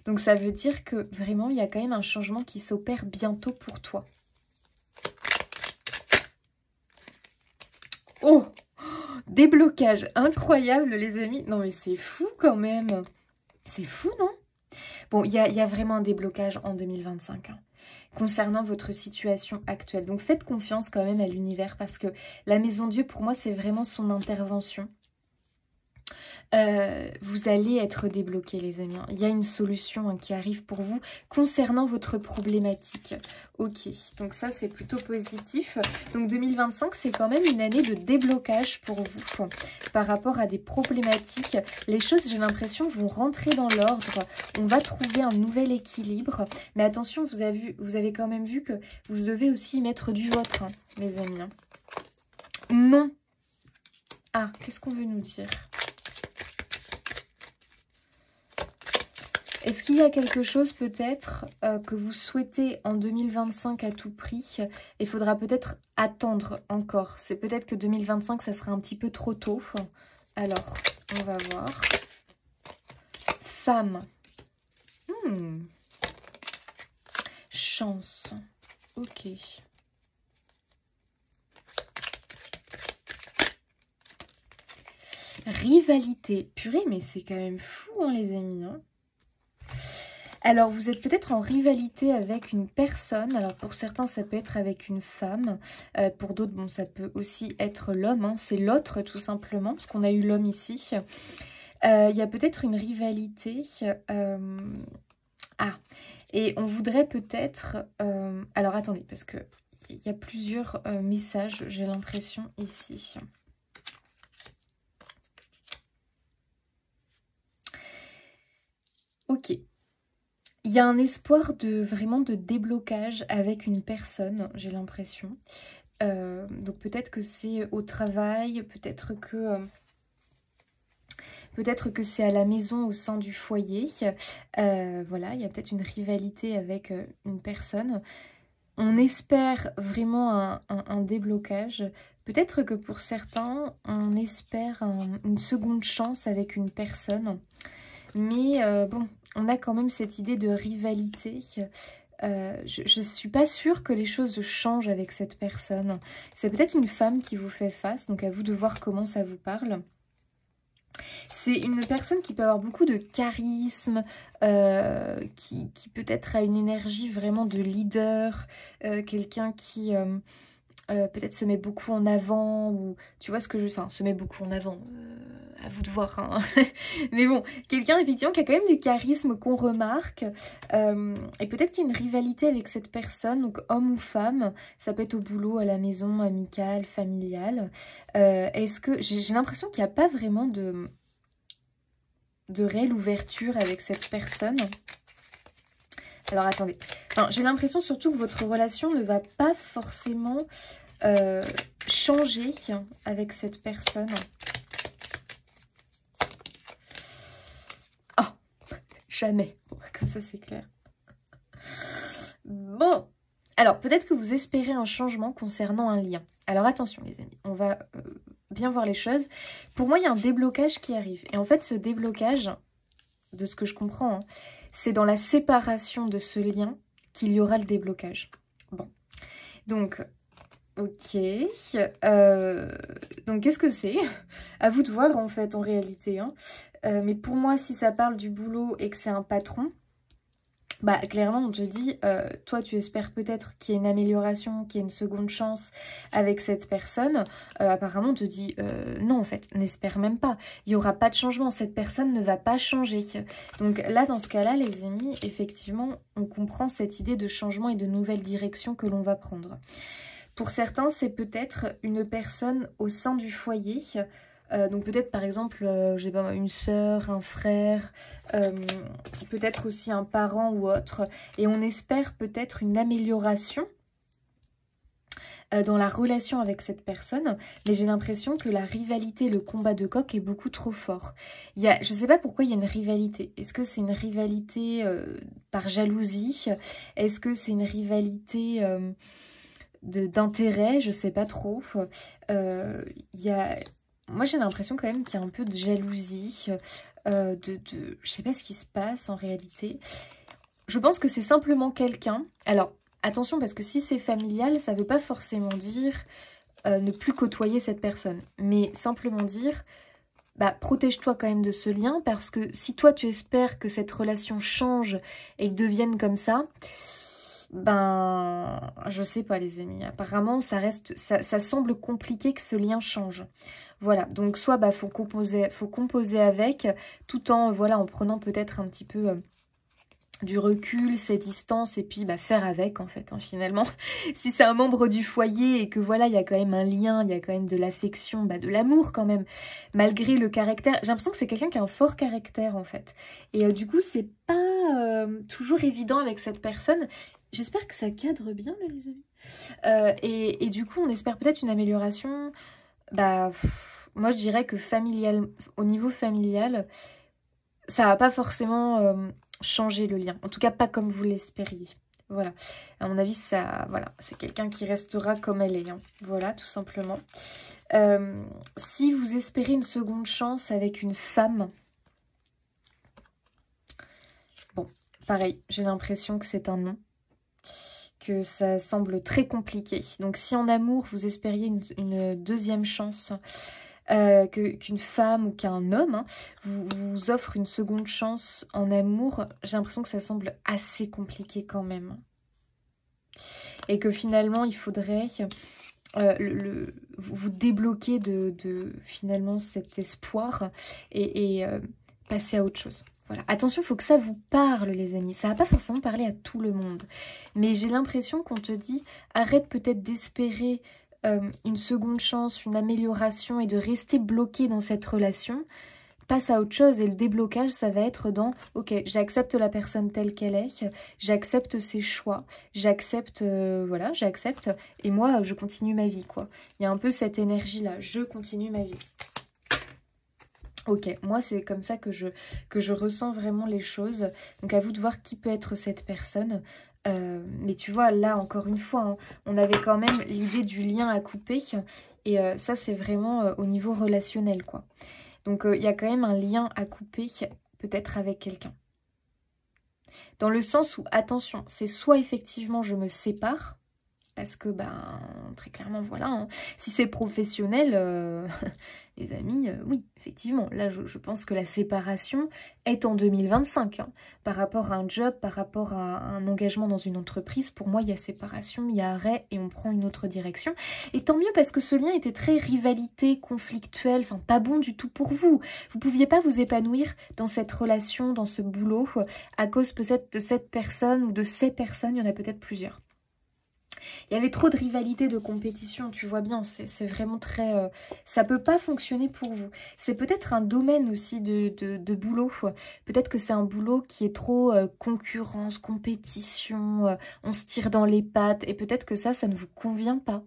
Speaker 1: Donc, ça veut dire que vraiment, il y a quand même un changement qui s'opère bientôt pour toi. Oh, déblocage incroyable, les amis. Non, mais c'est fou quand même. C'est fou, non? Bon, il y a vraiment un déblocage en 2025 hein, concernant votre situation actuelle. Donc, faites confiance quand même à l'univers parce que la Maison Dieu, pour moi, c'est vraiment son intervention. Vous allez être débloqué, les amis. Il y a une solution hein, qui arrive pour vous concernant votre problématique. Ok, donc ça, c'est plutôt positif. Donc, 2025, c'est quand même une année de déblocage pour vous par rapport à des problématiques. Les choses, j'ai l'impression, vont rentrer dans l'ordre. On va trouver un nouvel équilibre. Mais attention, vous avez quand même vu que vous devez aussi mettre du vôtre, hein, les amis. Hein. Non. Ah, qu'est-ce qu'on veut nous dire ? Est-ce qu'il y a quelque chose peut-être que vous souhaitez en 2025 à tout prix? Il faudra peut-être attendre encore. C'est peut-être que 2025, ça sera un petit peu trop tôt. Alors, on va voir. Femme. Chance. Ok. Rivalité. Purée, mais c'est quand même fou, hein, les amis, hein. Alors, vous êtes peut-être en rivalité avec une personne. Alors, pour certains, ça peut être avec une femme. Pour d'autres, bon, ça peut aussi être l'homme. Hein. C'est l'autre, tout simplement, parce qu'on a eu l'homme ici. Il y a peut-être une rivalité. Et on voudrait peut-être... alors, attendez, parce que il y a plusieurs messages, j'ai l'impression, ici. Ok. Il y a un espoir vraiment de déblocage avec une personne, j'ai l'impression. Donc peut-être que c'est au travail, peut-être que c'est à la maison au sein du foyer. Voilà, il y a peut-être une rivalité avec une personne. On espère vraiment un déblocage. Peut-être que pour certains, on espère une seconde chance avec une personne. Mais bon, on a quand même cette idée de rivalité. Je ne suis pas sûre que les choses changent avec cette personne. C'est peut-être une femme qui vous fait face, donc à vous de voir comment ça vous parle. C'est une personne qui peut avoir beaucoup de charisme, qui peut-être a une énergie vraiment de leader, quelqu'un qui peut-être se met beaucoup en avant, ou tu vois ce que je... Enfin, se met beaucoup en avant, à vous de voir, hein. Mais bon, quelqu'un effectivement qui a quand même du charisme qu'on remarque, et peut-être qu'il y a une rivalité avec cette personne, donc homme ou femme, ça peut être au boulot, à la maison, amical, familial. Est-ce que... J'ai l'impression qu'il n'y a pas vraiment de réelle ouverture avec cette personne. Alors attendez, enfin, j'ai l'impression surtout que votre relation ne va pas forcément changer avec cette personne. Oh, jamais. Bon, comme ça c'est clair. Bon, alors peut-être que vous espérez un changement concernant un lien. Alors attention les amis, on va bien voir les choses. Pour moi, il y a un déblocage qui arrive. Et en fait, ce déblocage, de ce que je comprends, hein, c'est dans la séparation de ce lien qu'il y aura le déblocage. Bon, donc, ok. Donc, qu'est-ce que c'est? À vous de voir, en fait, en réalité. Hein. Mais pour moi, si ça parle du boulot et que c'est un patron, Bah clairement on te dit, toi tu espères peut-être qu'il y ait une amélioration, qu'il y ait une seconde chance avec cette personne. Apparemment on te dit non en fait, n'espère même pas. Il n'y aura pas de changement, cette personne ne va pas changer. Donc là dans ce cas-là les amis, effectivement on comprend cette idée de changement et de nouvelle direction que l'on va prendre. Pour certains c'est peut-être une personne au sein du foyer. Donc peut-être par exemple, j'ai pas une sœur, un frère, peut-être aussi un parent ou autre. Et on espère peut-être une amélioration dans la relation avec cette personne. Mais j'ai l'impression que la rivalité, le combat de coq est beaucoup trop fort. Je sais pas pourquoi il y a une rivalité. Est-ce que c'est une rivalité par jalousie? Est-ce que c'est une rivalité d'intérêt? Je sais pas trop. Moi, j'ai l'impression quand même qu'il y a un peu de jalousie, je sais pas ce qui se passe en réalité. Je pense que c'est simplement quelqu'un. Alors, attention, parce que si c'est familial, ça veut pas forcément dire ne plus côtoyer cette personne. Mais simplement dire, bah, protège-toi quand même de ce lien, parce que si toi, tu espères que cette relation change et devienne comme ça, ben, je sais pas les amis. Apparemment, ça semble compliqué que ce lien change. Voilà, donc soit bah, faut composer avec, tout en voilà en prenant peut-être un petit peu du recul, ses distances, et puis bah, faire avec en fait, hein, finalement. Si c'est un membre du foyer et que voilà, il y a quand même un lien, il y a quand même de l'affection, bah, de l'amour quand même, malgré le caractère. J'ai l'impression que c'est quelqu'un qui a un fort caractère en fait. Et du coup, c'est pas toujours évident avec cette personne. J'espère que ça cadre bien là, les amis. Et du coup, on espère peut-être une amélioration. Bah, moi je dirais que au niveau familial, ça va pas forcément changer le lien. En tout cas, pas comme vous l'espériez. Voilà. À mon avis, ça, voilà, c'est quelqu'un qui restera comme elle est. Hein. Voilà, tout simplement. Si vous espérez une seconde chance avec une femme, bon, pareil, j'ai l'impression que c'est un non. Que ça semble très compliqué. Donc si en amour vous espériez une deuxième chance, qu'une femme ou qu'un homme vous offre une seconde chance en amour, j'ai l'impression que ça semble assez compliqué quand même. Et que finalement il faudrait vous débloquer de finalement cet espoir et passer à autre chose. Voilà. Attention, il faut que ça vous parle, les amis. Ça va pas forcément parler à tout le monde. Mais j'ai l'impression qu'on te dit, arrête peut-être d'espérer une seconde chance, une amélioration et de rester bloqué dans cette relation. Passe à autre chose et le déblocage, ça va être dans, ok, j'accepte la personne telle qu'elle est, j'accepte ses choix, j'accepte, voilà, j'accepte et moi, je continue ma vie, quoi. Il y a un peu cette énergie-là, je continue ma vie. Ok, moi c'est comme ça que je ressens vraiment les choses. Donc à vous de voir qui peut être cette personne. Mais tu vois, là encore une fois, hein, on avait quand même l'idée du lien à couper. Et ça c'est vraiment au niveau relationnel, quoi. Donc il y a quand même un lien à couper, peut-être avec quelqu'un. Dans le sens où, attention, c'est soit effectivement je me sépare. Parce que, ben, très clairement, voilà, hein. Si c'est professionnel, les amis, oui, effectivement. Là, je pense que la séparation est en 2025. Hein. Par rapport à un job, par rapport à un engagement dans une entreprise, pour moi, il y a séparation, il y a arrêt et on prend une autre direction. Et tant mieux parce que ce lien était très rivalité, conflictuel, enfin, pas bon du tout pour vous. Vous ne pouviez pas vous épanouir dans cette relation, dans ce boulot, à cause peut-être de cette personne ou de ces personnes, il y en a peut-être plusieurs. Il y avait trop de rivalité, de compétition, tu vois bien, c'est vraiment très... ça peut pas fonctionner pour vous. C'est peut-être un domaine aussi de boulot. Peut-être que c'est un boulot qui est trop concurrence, compétition, on se tire dans les pattes. Et peut-être que ça ne vous convient pas.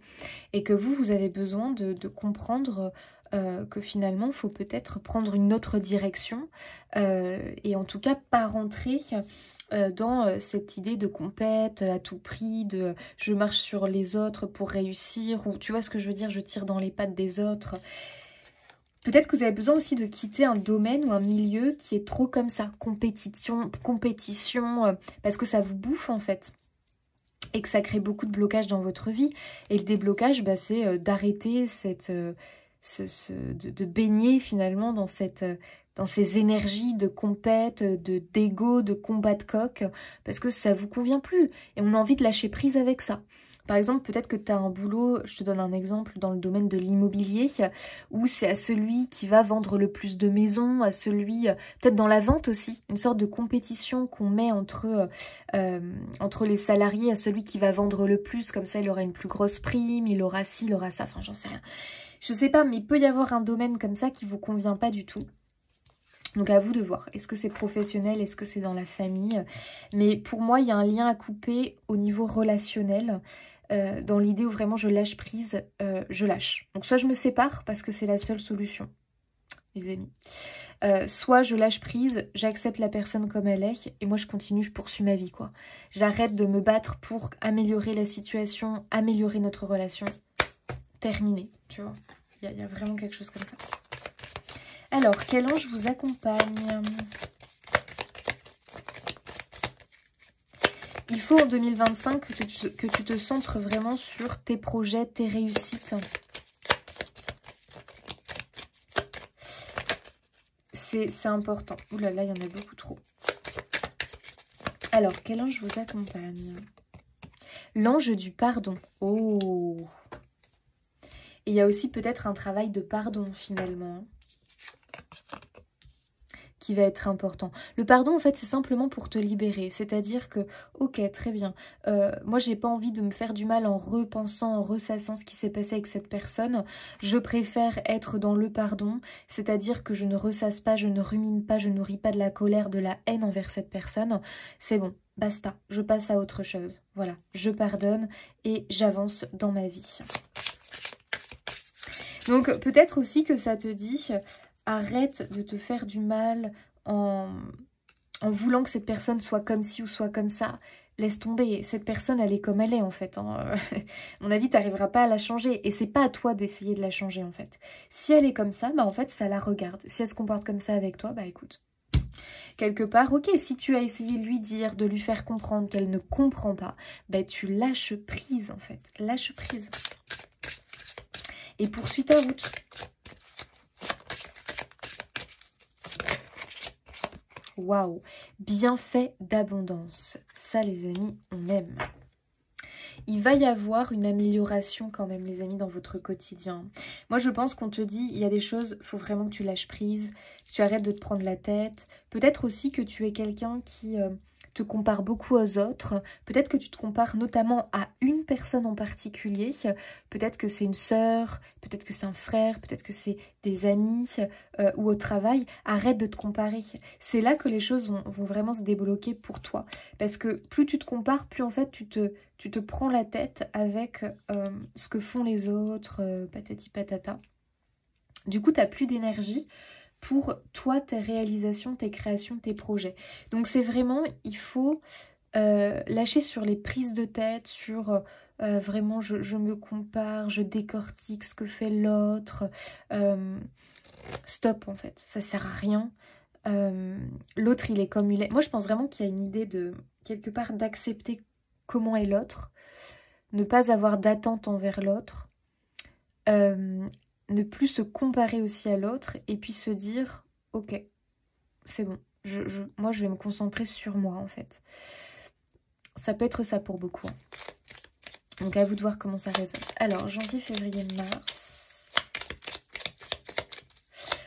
Speaker 1: Et que vous avez besoin de comprendre... que finalement, il faut peut-être prendre une autre direction et en tout cas pas rentrer dans cette idée de compète à tout prix, de je marche sur les autres pour réussir, ou tu vois ce que je veux dire, je tire dans les pattes des autres. Peut-être que vous avez besoin aussi de quitter un domaine ou un milieu qui est trop comme ça, compétition, parce que ça vous bouffe en fait. Et que ça crée beaucoup de blocages dans votre vie. Et le déblocage, bah, c'est d'arrêter cette... de baigner finalement dans dans ces énergies de compète, d'ego, de combat de coq, parce que ça vous convient plus. Et on a envie de lâcher prise avec ça. Par exemple, peut-être que tu as un boulot, je te donne un exemple, dans le domaine de l'immobilier, où c'est à celui qui va vendre le plus de maisons, à celui, peut-être dans la vente aussi, une sorte de compétition qu'on met entre les salariés, à celui qui va vendre le plus, comme ça il aura une plus grosse prime, il aura ci, il aura ça, enfin j'en sais rien. Je sais pas, mais il peut y avoir un domaine comme ça qui vous convient pas du tout. Donc à vous de voir, est-ce que c'est professionnel, est-ce que c'est dans la famille? Mais pour moi, il y a un lien à couper au niveau relationnel. Dans l'idée où vraiment je lâche prise, je lâche. Donc soit je me sépare parce que c'est la seule solution, les amis. Soit je lâche prise, j'accepte la personne comme elle est et moi je continue, je poursuis ma vie quoi. J'arrête de me battre pour améliorer la situation, améliorer notre relation. Terminé, tu vois. Il y a vraiment quelque chose comme ça. Alors, quel ange vous accompagne ? Il faut en 2025 que tu te centres vraiment sur tes projets, tes réussites. C'est important. Ouh là là, il y en a beaucoup trop. Alors, quel ange vous accompagne? L'ange du pardon. Oh! Et il y a aussi peut-être un travail de pardon finalement, qui va être important. Le pardon, en fait, c'est simplement pour te libérer. C'est-à-dire que, ok, très bien, moi, j'ai pas envie de me faire du mal en repensant, en ressassant ce qui s'est passé avec cette personne. Je préfère être dans le pardon, c'est-à-dire que je ne ressasse pas, je ne rumine pas, je nourris pas de la colère, de la haine envers cette personne. C'est bon, basta, je passe à autre chose. Voilà, je pardonne et j'avance dans ma vie. Donc, peut-être aussi que ça te dit... Arrête de te faire du mal en voulant que cette personne soit comme ci ou soit comme ça. Laisse tomber. Cette personne, elle est comme elle est, en fait. Hein. À mon avis, tu n'arriveras pas à la changer. Et c'est pas à toi d'essayer de la changer, en fait. Si elle est comme ça, bah en fait, ça la regarde. Si elle se comporte comme ça avec toi, bah écoute. Quelque part, ok, si tu as essayé de lui dire, de lui faire comprendre qu'elle ne comprend pas, bah tu lâches prise, en fait. Lâche prise. Et poursuis ta route. Waouh, bienfait d'abondance. Ça, les amis, on aime. Il va y avoir une amélioration quand même, les amis, dans votre quotidien. Moi, je pense qu'on te dit, il y a des choses, il faut vraiment que tu lâches prise, que tu arrêtes de te prendre la tête. Peut-être aussi que tu es quelqu'un qui te compare beaucoup aux autres. Peut-être que tu te compares notamment à une personne en particulier. Peut-être que c'est une sœur, peut-être que c'est un frère, peut-être que c'est des amis ou au travail. Arrête de te comparer. C'est là que les choses vont vraiment se débloquer pour toi. Parce que plus tu te compares, plus en fait tu te prends la tête avec ce que font les autres, patati patata. Du coup, tu n'as plus d'énergie pour toi, tes réalisations, tes créations, tes projets. Donc c'est vraiment, il faut lâcher sur les prises de tête, sur vraiment je me compare, je décortique ce que fait l'autre. Stop en fait, ça sert à rien. L'autre il est comme il est. Moi je pense vraiment qu'il y a une idée de, quelque part, d'accepter comment est l'autre, ne pas avoir d'attente envers l'autre, ne plus se comparer aussi à l'autre et puis se dire ok, c'est bon, moi je vais me concentrer sur moi en fait. Ça peut être ça pour beaucoup. Hein. Donc à vous de voir comment ça résonne. Alors janvier, février, mars.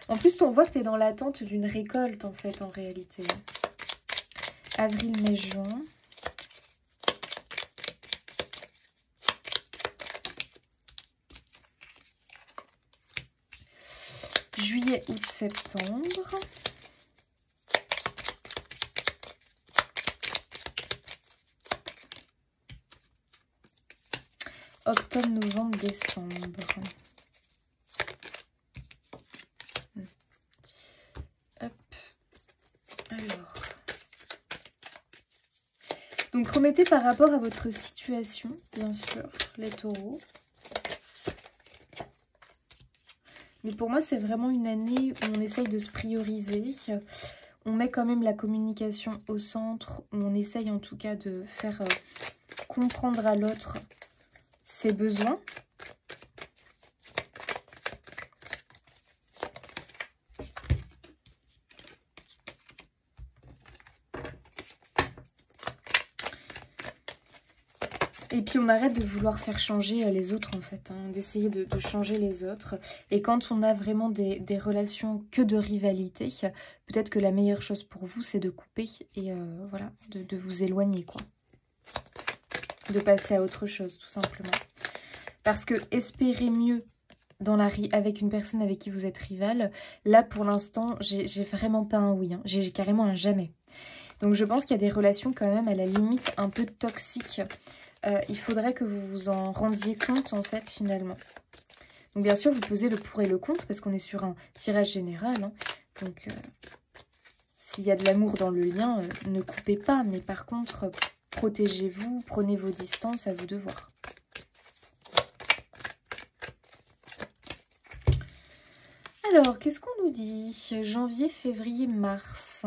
Speaker 1: En plus on voit que tu es dans l'attente d'une récolte en fait en réalité. Avril, mai, juin. Juillet, août, septembre. Octobre, novembre, décembre. Hop. Alors. Donc remettez par rapport à votre situation, bien sûr, les taureaux. Mais pour moi, c'est vraiment une année où on essaye de se prioriser. On met quand même la communication au centre. Où on essaye en tout cas de faire comprendre à l'autre ses besoins. Et puis on arrête de vouloir faire changer les autres en fait, hein, d'essayer de changer les autres. Et quand on a vraiment des relations que de rivalité, peut-être que la meilleure chose pour vous c'est de couper et voilà, de vous éloigner quoi. De passer à autre chose tout simplement. Parce que espérer mieux avec une personne avec qui vous êtes rival, là pour l'instant j'ai vraiment pas un oui, hein. J'ai carrément un jamais. Donc je pense qu'il y a des relations quand même à la limite un peu toxiques. Il faudrait que vous vous en rendiez compte en fait finalement. Donc bien sûr vous pesez le pour et le contre parce qu'on est sur un tirage général. Hein. Donc s'il y a de l'amour dans le lien, ne coupez pas. Mais par contre, protégez-vous, prenez vos distances, à vous de voir. Alors, qu'est-ce qu'on nous dit? Janvier, février, mars.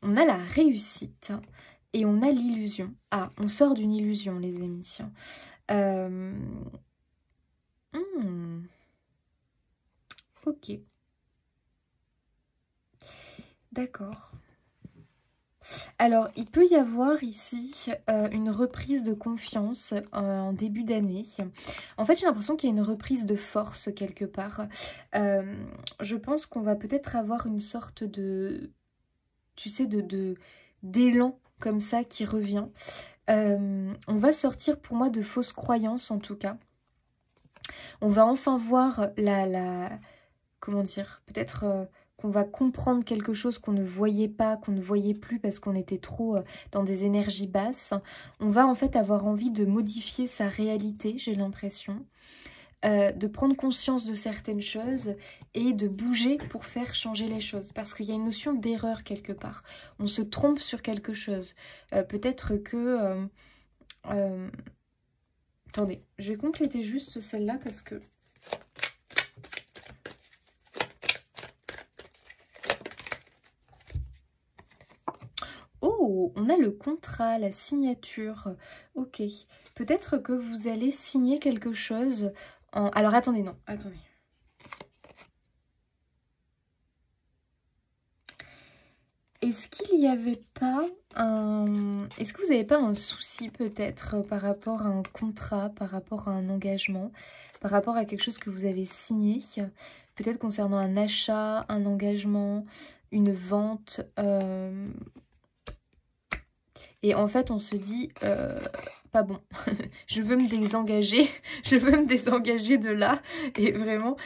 Speaker 1: On a la réussite et on a l'illusion. Ah, on sort d'une illusion, les amis. Ok. D'accord. Alors, il peut y avoir ici une reprise de confiance en début d'année. En fait, j'ai l'impression qu'il y a une reprise de force quelque part. Je pense qu'on va peut-être avoir une sorte de... Tu sais, d'élan comme ça qui revient. On va sortir pour moi de fausses croyances en tout cas. On va enfin voir comment dire, peut-être... qu'on va comprendre quelque chose qu'on ne voyait pas, qu'on ne voyait plus parce qu'on était trop dans des énergies basses. On va en fait avoir envie de modifier sa réalité, j'ai l'impression, de prendre conscience de certaines choses et de bouger pour faire changer les choses. Parce qu'il y a une notion d'erreur quelque part. On se trompe sur quelque chose. Peut-être que... attendez, je vais compléter juste celle-là parce que... Oh, on a le contrat, la signature. Ok. Peut-être que vous allez signer quelque chose en... Alors, attendez, non. Attendez. Est-ce qu'il n'y avait pas un... Est-ce que vous n'avez pas un souci peut-être par rapport à un contrat, par rapport à un engagement, par rapport à quelque chose que vous avez signé, peut-être concernant un achat, un engagement, une vente Et en fait, on se dit, pas bon, je veux me désengager, je veux me désengager de là. Et vraiment,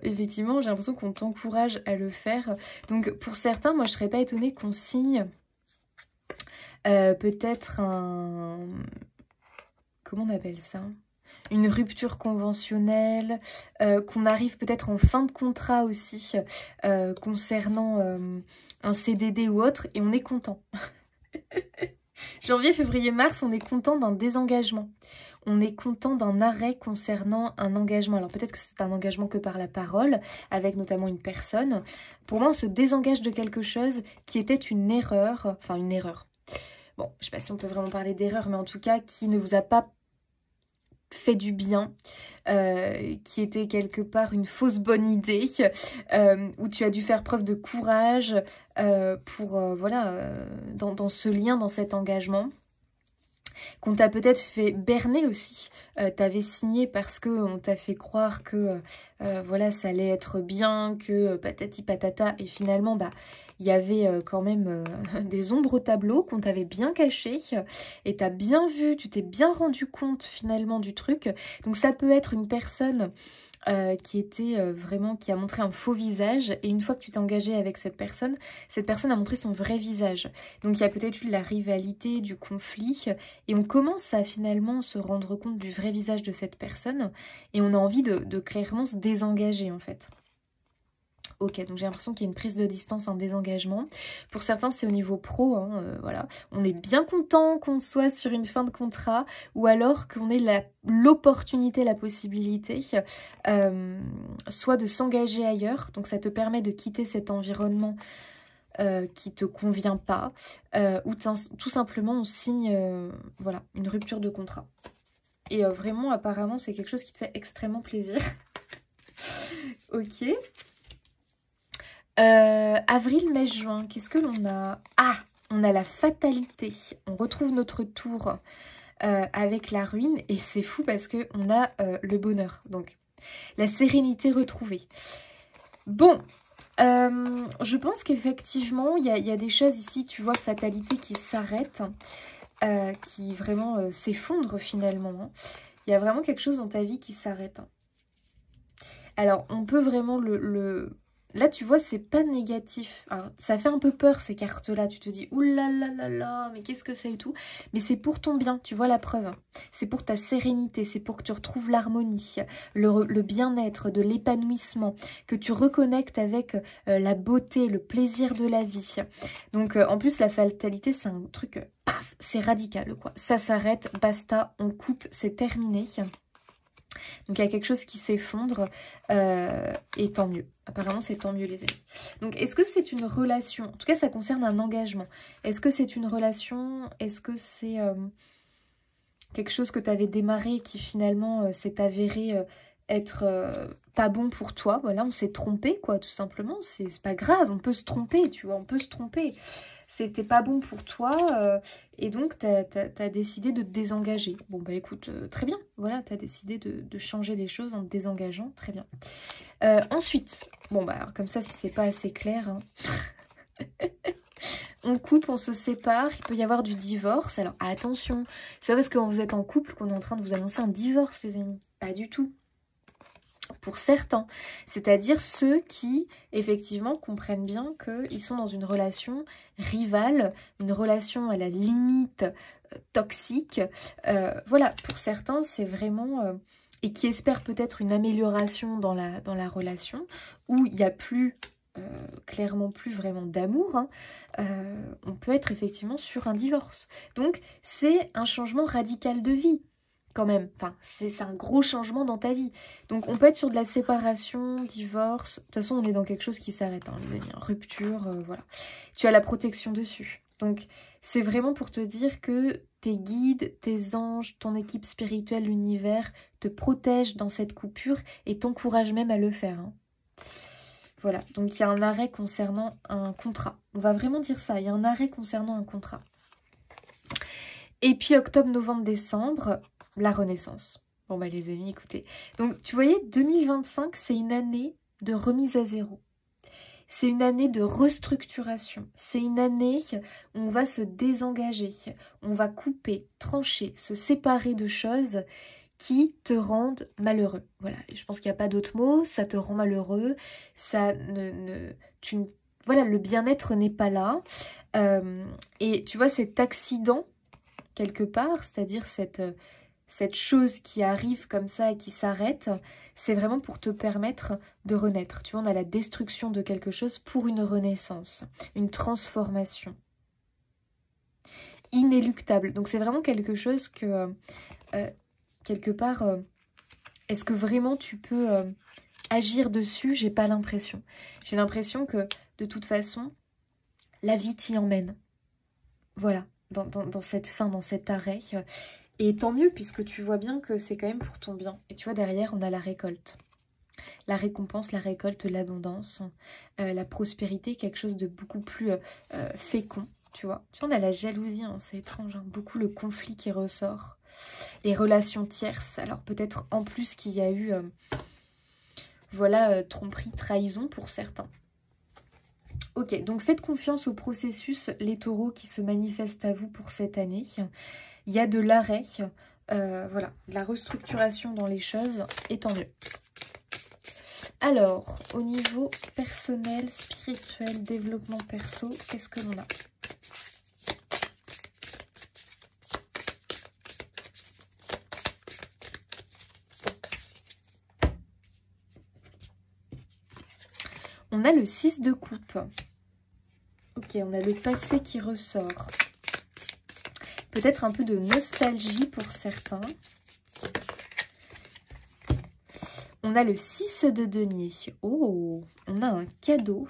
Speaker 1: effectivement, j'ai l'impression qu'on t'encourage à le faire. Donc, pour certains, moi, je ne serais pas étonnée qu'on signe peut-être un... Comment on appelle ça ? Une rupture conventionnelle, qu'on arrive peut-être en fin de contrat aussi, concernant un CDD ou autre, et on est content. Janvier, février, mars, on est content d'un désengagement. On est content d'un arrêt concernant un engagement. Alors peut-être que c'est un engagement que par la parole, avec notamment une personne. Pour moi, on se désengage de quelque chose qui était une erreur. Enfin, une erreur. Bon, je ne sais pas si on peut vraiment parler d'erreur, mais en tout cas, qui ne vous a pas fait du bien, qui était quelque part une fausse bonne idée, où tu as dû faire preuve de courage pour, voilà, dans ce lien, dans cet engagement, qu'on t'a peut-être fait berner aussi. T'avais signé parce qu'on t'a fait croire que, voilà, ça allait être bien, que patati patata, et finalement, bah, il y avait quand même des ombres au tableau qu'on t'avait bien cachées et t'as bien vu, tu t'es bien rendu compte finalement du truc. Donc ça peut être une personne qui était vraiment, qui a montré un faux visage, et une fois que tu t'es engagé avec cette personne a montré son vrai visage. Donc il y a peut-être eu de la rivalité, du conflit, et on commence à finalement se rendre compte du vrai visage de cette personne, et on a envie de clairement se désengager en fait. Ok, donc j'ai l'impression qu'il y a une prise de distance, un désengagement. Pour certains, c'est au niveau pro, hein, voilà. On est bien content qu'on soit sur une fin de contrat, ou alors qu'on ait l'opportunité, la possibilité, soit de s'engager ailleurs. Donc ça te permet de quitter cet environnement qui ne te convient pas, ou tout simplement on signe voilà, une rupture de contrat. Et vraiment, apparemment, c'est quelque chose qui te fait extrêmement plaisir. Ok. Avril, mai, juin, qu'est-ce que l'on a? Ah, on a la fatalité. On retrouve notre tour. avec la ruine. Et c'est fou parce qu'on a le bonheur. Donc, la sérénité retrouvée. Bon, je pense qu'effectivement, il y a des choses ici, tu vois, fatalité qui s'arrêtent, qui vraiment s'effondrent finalement. Hein. Il y a vraiment quelque chose dans ta vie qui s'arrête. Hein. Alors, on peut vraiment Là, tu vois, c'est pas négatif. Alors, ça fait un peu peur, ces cartes-là. Tu te dis, oulala, là là là, mais qu'est-ce que c'est et tout. Mais c'est pour ton bien, tu vois la preuve. C'est pour ta sérénité, c'est pour que tu retrouves l'harmonie, le bien-être, de l'épanouissement, que tu reconnectes avec la beauté, le plaisir de la vie. Donc, en plus, la fatalité, c'est un truc, paf, c'est radical, quoi. Ça s'arrête, basta, on coupe, c'est terminé. Donc, il y a quelque chose qui s'effondre et tant mieux. Apparemment, c'est tant mieux, les amis. Donc, est-ce que c'est une relation? En tout cas, ça concerne un engagement. Est-ce que c'est une relation? Est-ce que c'est quelque chose que tu avais démarré et qui finalement s'est avéré être pas bon pour toi? Voilà, on s'est trompé, quoi, tout simplement. C'est pas grave, on peut se tromper, tu vois, on peut se tromper. C'était pas bon pour toi et donc t'as décidé de te désengager. Bon bah écoute, très bien, voilà, t'as décidé de changer les choses en te désengageant, très bien. Ensuite, bon bah alors comme ça si c'est pas assez clair, hein. On coupe, on se sépare, il peut y avoir du divorce. Alors attention, c'est pas parce que vous êtes en couple qu'on est en train de vous annoncer un divorce les amis, pas du tout. Pour certains, c'est-à-dire ceux qui, effectivement, comprennent bien qu'ils sont dans une relation rivale, une relation à la limite toxique. Voilà, pour certains, c'est vraiment... et qui espèrent peut-être une amélioration dans la relation, où il n'y a plus... clairement plus vraiment d'amour, hein, on peut être effectivement sur un divorce. Donc, c'est un changement radical de vie. Quand même, enfin, c'est un gros changement dans ta vie. Donc, on peut être sur de la séparation, divorce. De toute façon, on est dans quelque chose qui s'arrête, hein, les amis. Hein. Rupture, voilà. Tu as la protection dessus. Donc, c'est vraiment pour te dire que tes guides, tes anges, ton équipe spirituelle, l'univers, te protègent dans cette coupure et t'encouragent même à le faire. Hein. Voilà. Donc, il y a un arrêt concernant un contrat. On va vraiment dire ça. Il y a un arrêt concernant un contrat. Et puis, octobre, novembre, décembre... la renaissance. Bon bah les amis, écoutez. Donc tu voyais, 2025, c'est une année de remise à zéro. C'est une année de restructuration. C'est une année où on va se désengager. On va couper, trancher, se séparer de choses qui te rendent malheureux. Voilà, et je pense qu'il n'y a pas d'autre mot. Ça te rend malheureux. Ça voilà, le bien-être n'est pas là. Et tu vois, cet accident, quelque part, c'est-à-dire cette chose qui arrive comme ça et qui s'arrête, c'est vraiment pour te permettre de renaître. Tu vois, on a la destruction de quelque chose pour une renaissance, une transformation inéluctable. Donc c'est vraiment quelque chose que, quelque part, est-ce que vraiment tu peux agir dessus? J'ai pas l'impression. J'ai l'impression que, de toute façon, la vie t'y emmène. Voilà, dans cette fin, dans cet arrêt. Et tant mieux, puisque tu vois bien que c'est quand même pour ton bien. Et tu vois, derrière, on a la récolte. La récompense, la récolte, l'abondance, la prospérité, quelque chose de beaucoup plus fécond, tu vois. Tu vois, on a la jalousie, hein, c'est étrange, hein, beaucoup le conflit qui ressort. Les relations tierces, alors peut-être en plus qu'il y a eu, voilà, tromperie, trahison pour certains. Ok, donc faites confiance au processus, les taureaux qui se manifestent à vous pour cette année. Il y a de l'arrêt, voilà, de la restructuration dans les choses, et tant mieux. Alors, au niveau personnel, spirituel, développement perso, qu'est-ce que l'on a? On a le 6 de coupe. Ok, on a le passé qui ressort. Peut-être un peu de nostalgie pour certains. On a le 6 de denier. Oh, on a un cadeau.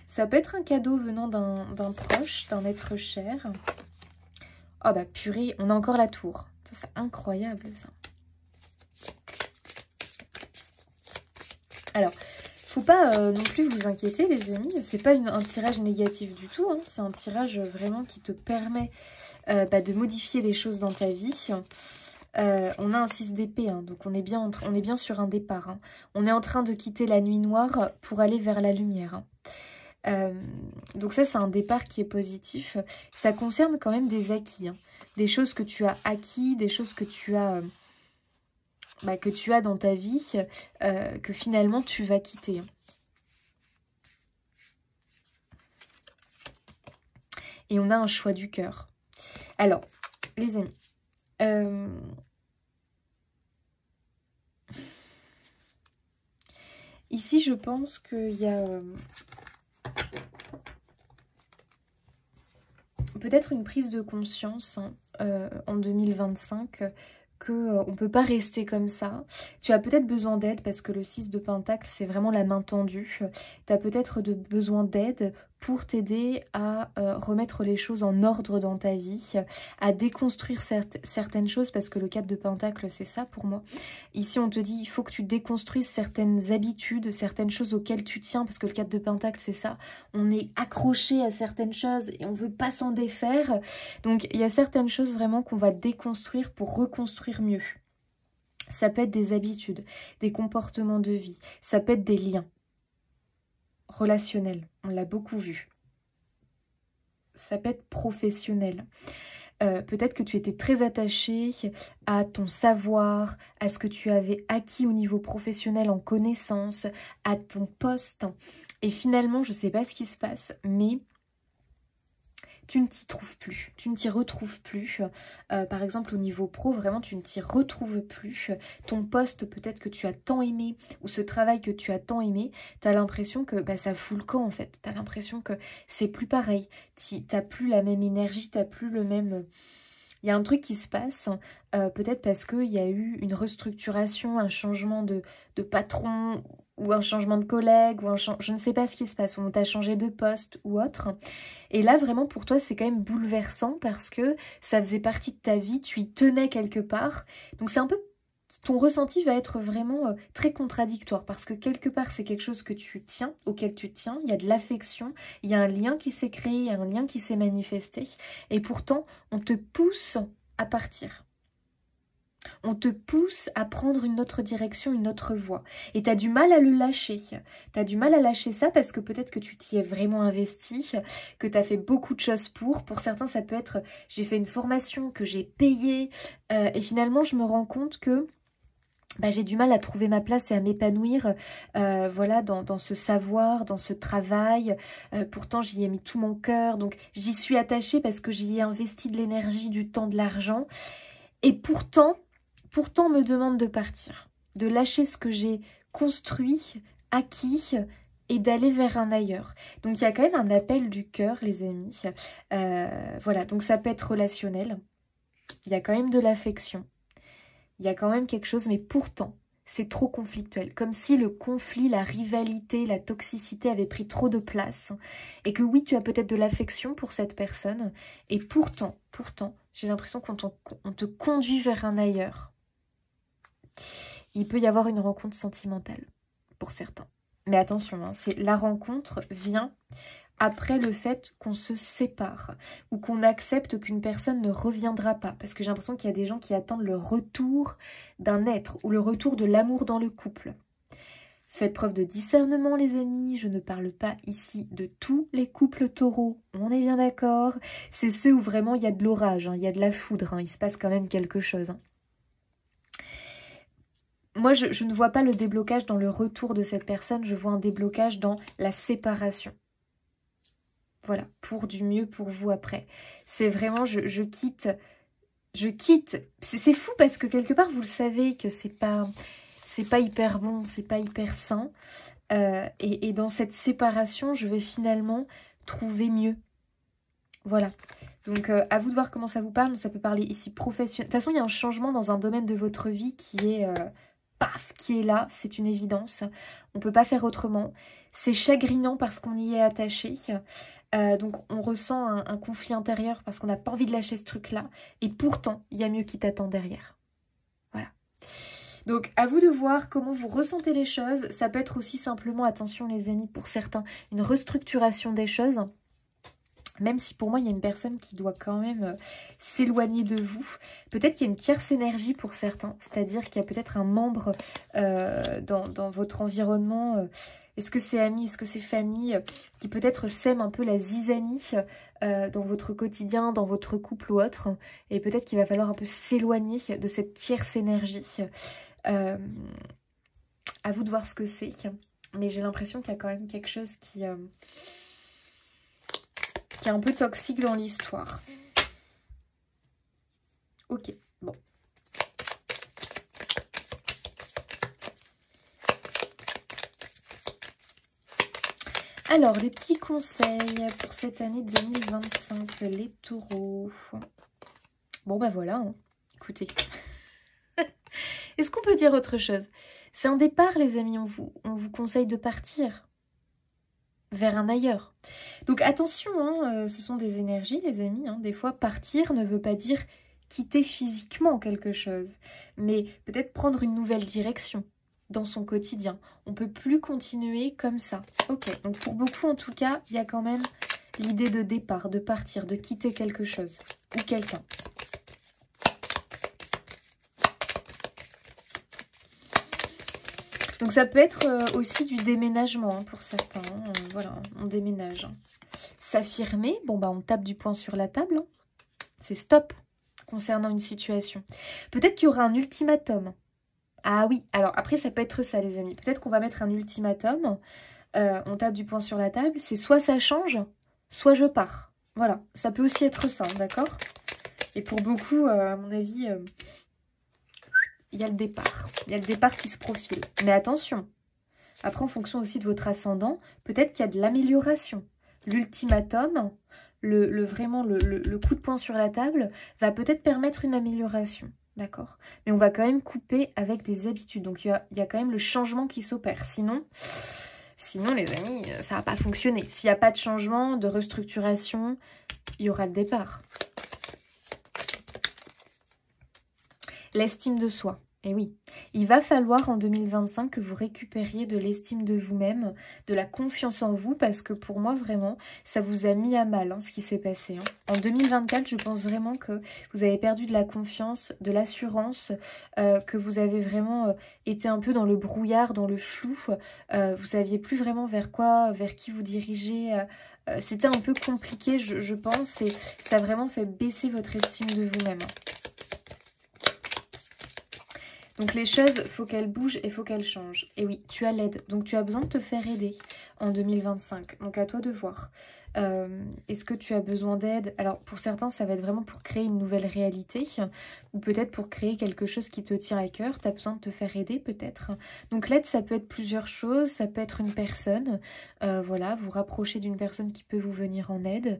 Speaker 1: Ça peut être un cadeau venant d'un proche, d'un être cher. Oh bah purée, on a encore la tour. Ça, c'est incroyable ça. Alors, faut pas non plus vous inquiéter les amis, c'est pas un tirage négatif du tout, hein. C'est un tirage vraiment qui te permet de modifier des choses dans ta vie. On a un 6 d'épée, hein, donc on est bien sur un départ. Hein. On est en train de quitter la nuit noire pour aller vers la lumière. Hein. Donc ça, c'est un départ qui est positif. Ça concerne quand même des acquis, hein. Des choses que tu as acquis, des choses que tu as dans ta vie, que finalement tu vas quitter. Hein. Et on a un choix du cœur. Alors, les amis, ici, je pense qu'il y a peut-être une prise de conscience hein, en 2025 qu'on ne peut pas rester comme ça. Tu as peut-être besoin d'aide parce que le 6 de Pentacle, c'est vraiment la main tendue. Tu as peut-être besoin d'aide pour t'aider à remettre les choses en ordre dans ta vie, à déconstruire certaines choses, parce que le 4 de Pentacle, c'est ça pour moi. Ici, on te dit, il faut que tu déconstruises certaines habitudes, certaines choses auxquelles tu tiens, parce que le 4 de Pentacle, c'est ça. On est accroché à certaines choses et on veut pas s'en défaire. Donc, il y a certaines choses vraiment qu'on va déconstruire pour reconstruire mieux. Ça peut être des habitudes, des comportements de vie, ça peut être des liens relationnels, on l'a beaucoup vu. Ça peut être professionnel. Peut-être que tu étais très attaché à ton savoir, à ce que tu avais acquis au niveau professionnel en connaissance, à ton poste. Et finalement, je ne sais pas ce qui se passe, mais tu ne t'y trouves plus, tu ne t'y retrouves plus. Par exemple, au niveau pro, vraiment, tu ne t'y retrouves plus. Ton poste, peut-être que tu as tant aimé, ou ce travail que tu as tant aimé, tu as l'impression que ça fout le camp, en fait. Tu as l'impression que c'est plus pareil. Tu n'as plus la même énergie, tu n'as plus le même... Il y a un truc qui se passe, peut-être parce qu'il y a eu une restructuration, un changement de patron, ou un changement de collègue, ou je ne sais pas ce qui se passe, on t'a changé de poste ou autre. Et là, vraiment, pour toi, c'est quand même bouleversant parce que ça faisait partie de ta vie, tu y tenais quelque part. Donc c'est un peu... Ton ressenti va être vraiment très contradictoire parce que quelque part, c'est quelque chose que tu tiens, auquel tu tiens, il y a de l'affection, il y a un lien qui s'est créé, il y a un lien qui s'est manifesté. Et pourtant, on te pousse à partir. On te pousse à prendre une autre direction, une autre voie. Et tu as du mal à le lâcher. Tu as du mal à lâcher ça parce que peut-être que tu t'y es vraiment investi, que tu as fait beaucoup de choses pour. Pour certains, ça peut être, j'ai fait une formation que j'ai payée. Et finalement, je me rends compte que j'ai du mal à trouver ma place et à m'épanouir voilà, dans ce savoir, dans ce travail. Pourtant, j'y ai mis tout mon cœur. Donc, j'y suis attachée parce que j'y ai investi de l'énergie, du temps, de l'argent. Et pourtant, on me demande de partir, de lâcher ce que j'ai construit, acquis et d'aller vers un ailleurs. Donc, il y a quand même un appel du cœur, les amis. Voilà, donc ça peut être relationnel. Il y a quand même de l'affection. Il y a quand même quelque chose, mais pourtant, c'est trop conflictuel. Comme si le conflit, la rivalité, la toxicité avaient pris trop de place. Et que oui, tu as peut-être de l'affection pour cette personne. Et pourtant, j'ai l'impression qu'on te conduit vers un ailleurs. Il peut y avoir une rencontre sentimentale pour certains. Mais attention, hein, la rencontre vient après le fait qu'on se sépare ou qu'on accepte qu'une personne ne reviendra pas. Parce que j'ai l'impression qu'il y a des gens qui attendent le retour d'un être ou le retour de l'amour dans le couple. Faites preuve de discernement, les amis. Je ne parle pas ici de tous les couples taureaux. On est bien d'accord. C'est ceux où vraiment il y a de l'orage, hein, il y a de la foudre. Hein, il se passe quand même quelque chose. Hein. Moi, je ne vois pas le déblocage dans le retour de cette personne. Je vois un déblocage dans la séparation. Voilà, pour du mieux pour vous après. C'est vraiment, je quitte. C'est fou parce que quelque part, vous le savez que c'est pas hyper bon, c'est pas hyper sain. Et dans cette séparation, je vais finalement trouver mieux. Voilà. Donc, à vous de voir comment ça vous parle. Ça peut parler ici professionnel. De toute façon, il y a un changement dans un domaine de votre vie qui est... qui est là, c'est une évidence. On ne peut pas faire autrement. C'est chagrinant parce qu'on y est attaché. Donc on ressent un conflit intérieur parce qu'on n'a pas envie de lâcher ce truc-là. Et pourtant, il y a mieux qui t'attend derrière. Voilà. Donc, à vous de voir comment vous ressentez les choses. Ça peut être aussi simplement, attention les amis, pour certains, une restructuration des choses. Même si pour moi, il y a une personne qui doit quand même s'éloigner de vous. Peut-être qu'il y a une tierce énergie pour certains. C'est-à-dire qu'il y a peut-être un membre dans votre environnement. Est-ce que c'est amis, est-ce que c'est famille, qui peut-être sème un peu la zizanie dans votre quotidien, dans votre couple ou autre. Et peut-être qu'il va falloir un peu s'éloigner de cette tierce énergie. À vous de voir ce que c'est. Mais j'ai l'impression qu'il y a quand même quelque chose qui est un peu toxique dans l'histoire. Ok, bon. Alors, les petits conseils pour cette année 2025, les taureaux. Bon, bah voilà, hein. Écoutez. Est-ce qu'on peut dire autre chose? C'est un départ, les amis, on vous conseille de partir vers un ailleurs. Donc attention, hein, ce sont des énergies, les amis. Hein. Des fois, partir ne veut pas dire quitter physiquement quelque chose, mais peut-être prendre une nouvelle direction dans son quotidien. On ne peut plus continuer comme ça. Ok, donc pour beaucoup, en tout cas, il y a quand même l'idée de départ, de partir, de quitter quelque chose ou quelqu'un. Donc ça peut être aussi du déménagement hein, pour certains. Voilà, on déménage. Hein. S'affirmer, bon bah on tape du poing sur la table. Hein. C'est stop concernant une situation. Peut-être qu'il y aura un ultimatum. Ah oui, alors après ça peut être ça les amis. Peut-être qu'on va mettre un ultimatum. On tape du poing sur la table. C'est soit ça change, soit je pars. Voilà, ça peut aussi être ça, d'accord? Et pour beaucoup, à mon avis... il y a le départ. Il y a le départ qui se profile. Mais attention, après en fonction aussi de votre ascendant, peut-être qu'il y a de l'amélioration. L'ultimatum, vraiment le coup de poing sur la table va peut-être permettre une amélioration. D'accord? Mais on va quand même couper avec des habitudes. Donc il y a quand même le changement qui s'opère. Sinon les amis, ça va pas fonctionner. S'il n'y a pas de changement, de restructuration, il y aura le départ. L'estime de soi. Et oui, il va falloir en 2025 que vous récupériez de l'estime de vous-même, de la confiance en vous, parce que pour moi, vraiment, ça vous a mis à mal hein, ce qui s'est passé. Hein. En 2024, je pense vraiment que vous avez perdu de la confiance, de l'assurance, que vous avez vraiment été un peu dans le brouillard, dans le flou. Vous saviez plus vraiment vers qui vous dirigez. C'était un peu compliqué, je pense, et ça a vraiment fait baisser votre estime de vous-même. Donc les choses, faut qu'elles bougent et faut qu'elles changent. Et oui, tu as l'aide. Donc tu as besoin de te faire aider en 2025. Donc à toi de voir. Est-ce que tu as besoin d'aide? Alors pour certains, ça va être vraiment pour créer une nouvelle réalité. Ou peut-être pour créer quelque chose qui te tient à cœur. Tu as besoin de te faire aider peut-être. Donc l'aide, ça peut être plusieurs choses. Ça peut être une personne. Voilà, vous rapprocher d'une personne qui peut vous venir en aide.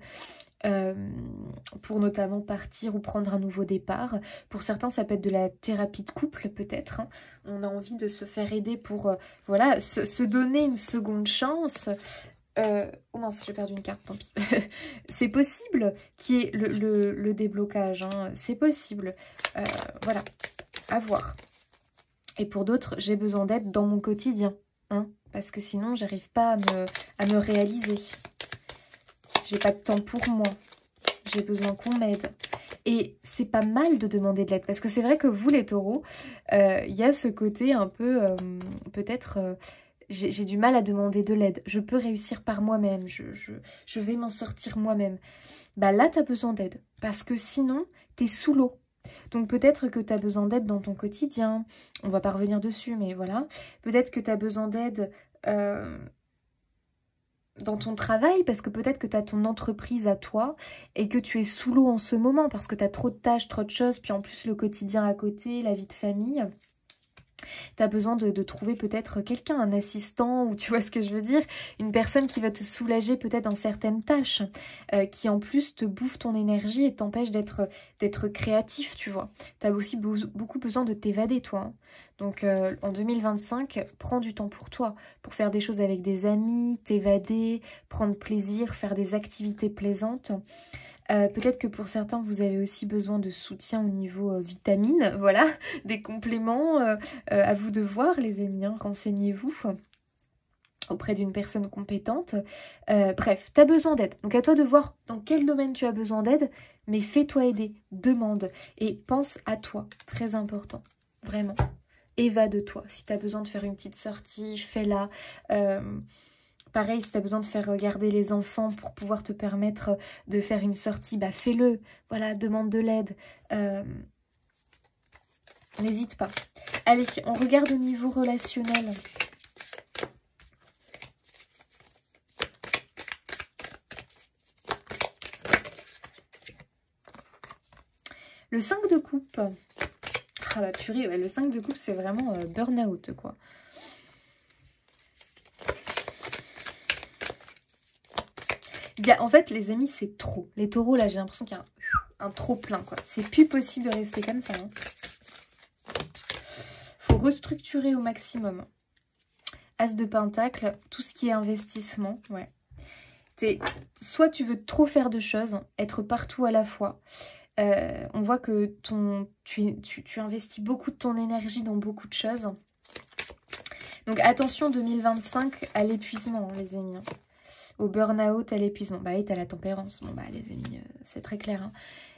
Speaker 1: Pour notamment partir ou prendre un nouveau départ. Pour certains, ça peut être de la thérapie de couple peut-être. Hein. On a envie de se faire aider pour voilà, se donner une seconde chance. Oh mince, j'ai perdu une carte, tant pis. C'est possible qu'il y ait le déblocage. Hein. C'est possible. Voilà, à voir. Et pour d'autres, j'ai besoin d'aide dans mon quotidien. Hein, parce que sinon, j'arrive pas à me réaliser. J'ai pas de temps pour moi. J'ai besoin qu'on m'aide. Et c'est pas mal de demander de l'aide. Parce que c'est vrai que vous, les taureaux, il y a ce côté un peu, peut-être, j'ai du mal à demander de l'aide. Je peux réussir par moi-même. Je vais m'en sortir moi-même. Bah là, tu as besoin d'aide. Parce que sinon, tu es sous l'eau. Donc peut-être que tu as besoin d'aide dans ton quotidien. On va pas revenir dessus, mais voilà. Peut-être que tu as besoin d'aide... dans ton travail, parce que peut-être que tu as ton entreprise à toi et que tu es sous l'eau en ce moment parce que tu as trop de tâches, trop de choses, puis en plus le quotidien à côté, la vie de famille. Tu as besoin de trouver peut-être quelqu'un, un assistant, ou tu vois ce que je veux dire, une personne qui va te soulager peut-être dans certaines tâches, qui en plus te bouffe ton énergie et t'empêche d'être créatif, tu vois. Tu as aussi beaucoup besoin de t'évader, toi. Hein. Donc en 2025, prends du temps pour toi, pour faire des choses avec des amis, t'évader, prendre plaisir, faire des activités plaisantes. Peut-être que pour certains, vous avez aussi besoin de soutien au niveau vitamines, voilà, des compléments. À vous de voir, les amis, hein, renseignez-vous auprès d'une personne compétente. Bref, tu as besoin d'aide. Donc à toi de voir dans quel domaine tu as besoin d'aide, mais fais-toi aider, demande et pense à toi, très important, vraiment. Évade-toi. Si tu as besoin de faire une petite sortie, fais-la. Pareil, si tu as besoin de faire regarder les enfants pour pouvoir te permettre de faire une sortie, bah fais-le. Voilà, demande de l'aide. N'hésite pas. Allez, on regarde au niveau relationnel. Le 5 de coupe. Ah bah purée, ouais, le 5 de coupe, c'est vraiment burn-out, quoi. En fait, les amis, c'est trop. Les taureaux, là, j'ai l'impression qu'il y a un trop plein, quoi. C'est plus possible de rester comme ça. Hein. Faut restructurer au maximum. As de pentacle, tout ce qui est investissement, ouais. Soit tu veux trop faire de choses, être partout à la fois. On voit que tu investis beaucoup de ton énergie dans beaucoup de choses. Donc attention 2025 à l'épuisement, les amis. Au burn-out, à l'épuisement. Bah oui, t'as la tempérance. Bon bah les amis, c'est très clair.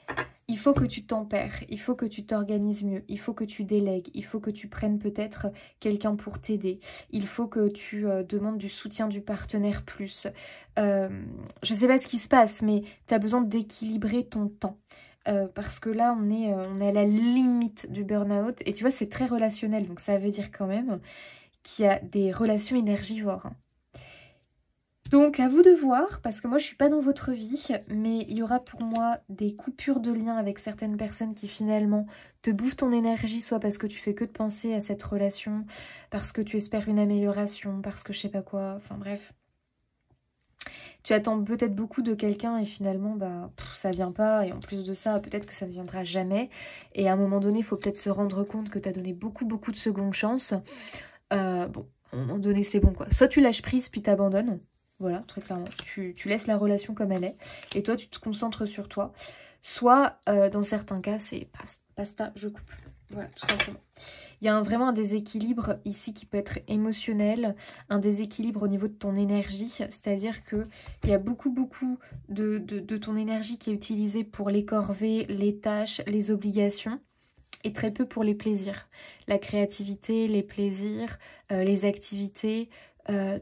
Speaker 1: Hein. Il faut que tu tempères, il faut que tu t'organises mieux, il faut que tu délègues, il faut que tu prennes peut-être quelqu'un pour t'aider, il faut que tu demandes du soutien du partenaire plus. Je sais pas ce qui se passe, mais tu as besoin d'équilibrer ton temps. Parce que là, on est à la limite du burn-out. Et tu vois, c'est très relationnel. Donc, ça veut dire quand même qu'il y a des relations énergivores. Donc, à vous de voir, parce que moi, je suis pas dans votre vie. Mais il y aura pour moi des coupures de lien avec certaines personnes qui, finalement, te bouffent ton énergie. Soit parce que tu fais que de penser à cette relation, parce que tu espères une amélioration, parce que je sais pas quoi. Enfin, bref. Tu attends peut-être beaucoup de quelqu'un et finalement, bah, ça vient pas. Et en plus de ça, peut-être que ça ne viendra jamais. Et à un moment donné, il faut peut-être se rendre compte que tu as donné beaucoup de secondes chances. Bon, à un moment donné, c'est bon, quoi. Soit tu lâches prise, puis t'abandonnes. Voilà, très clairement. Tu laisses la relation comme elle est. Et toi, tu te concentres sur toi. Soit, dans certains cas, c'est basta, je coupe. Voilà, tout simplement. Il y a vraiment un déséquilibre ici qui peut être émotionnel, un déséquilibre au niveau de ton énergie, c'est-à-dire qu'il y a beaucoup de ton énergie qui est utilisée pour les corvées, les tâches, les obligations, et très peu pour les plaisirs. La créativité, les plaisirs, les activités,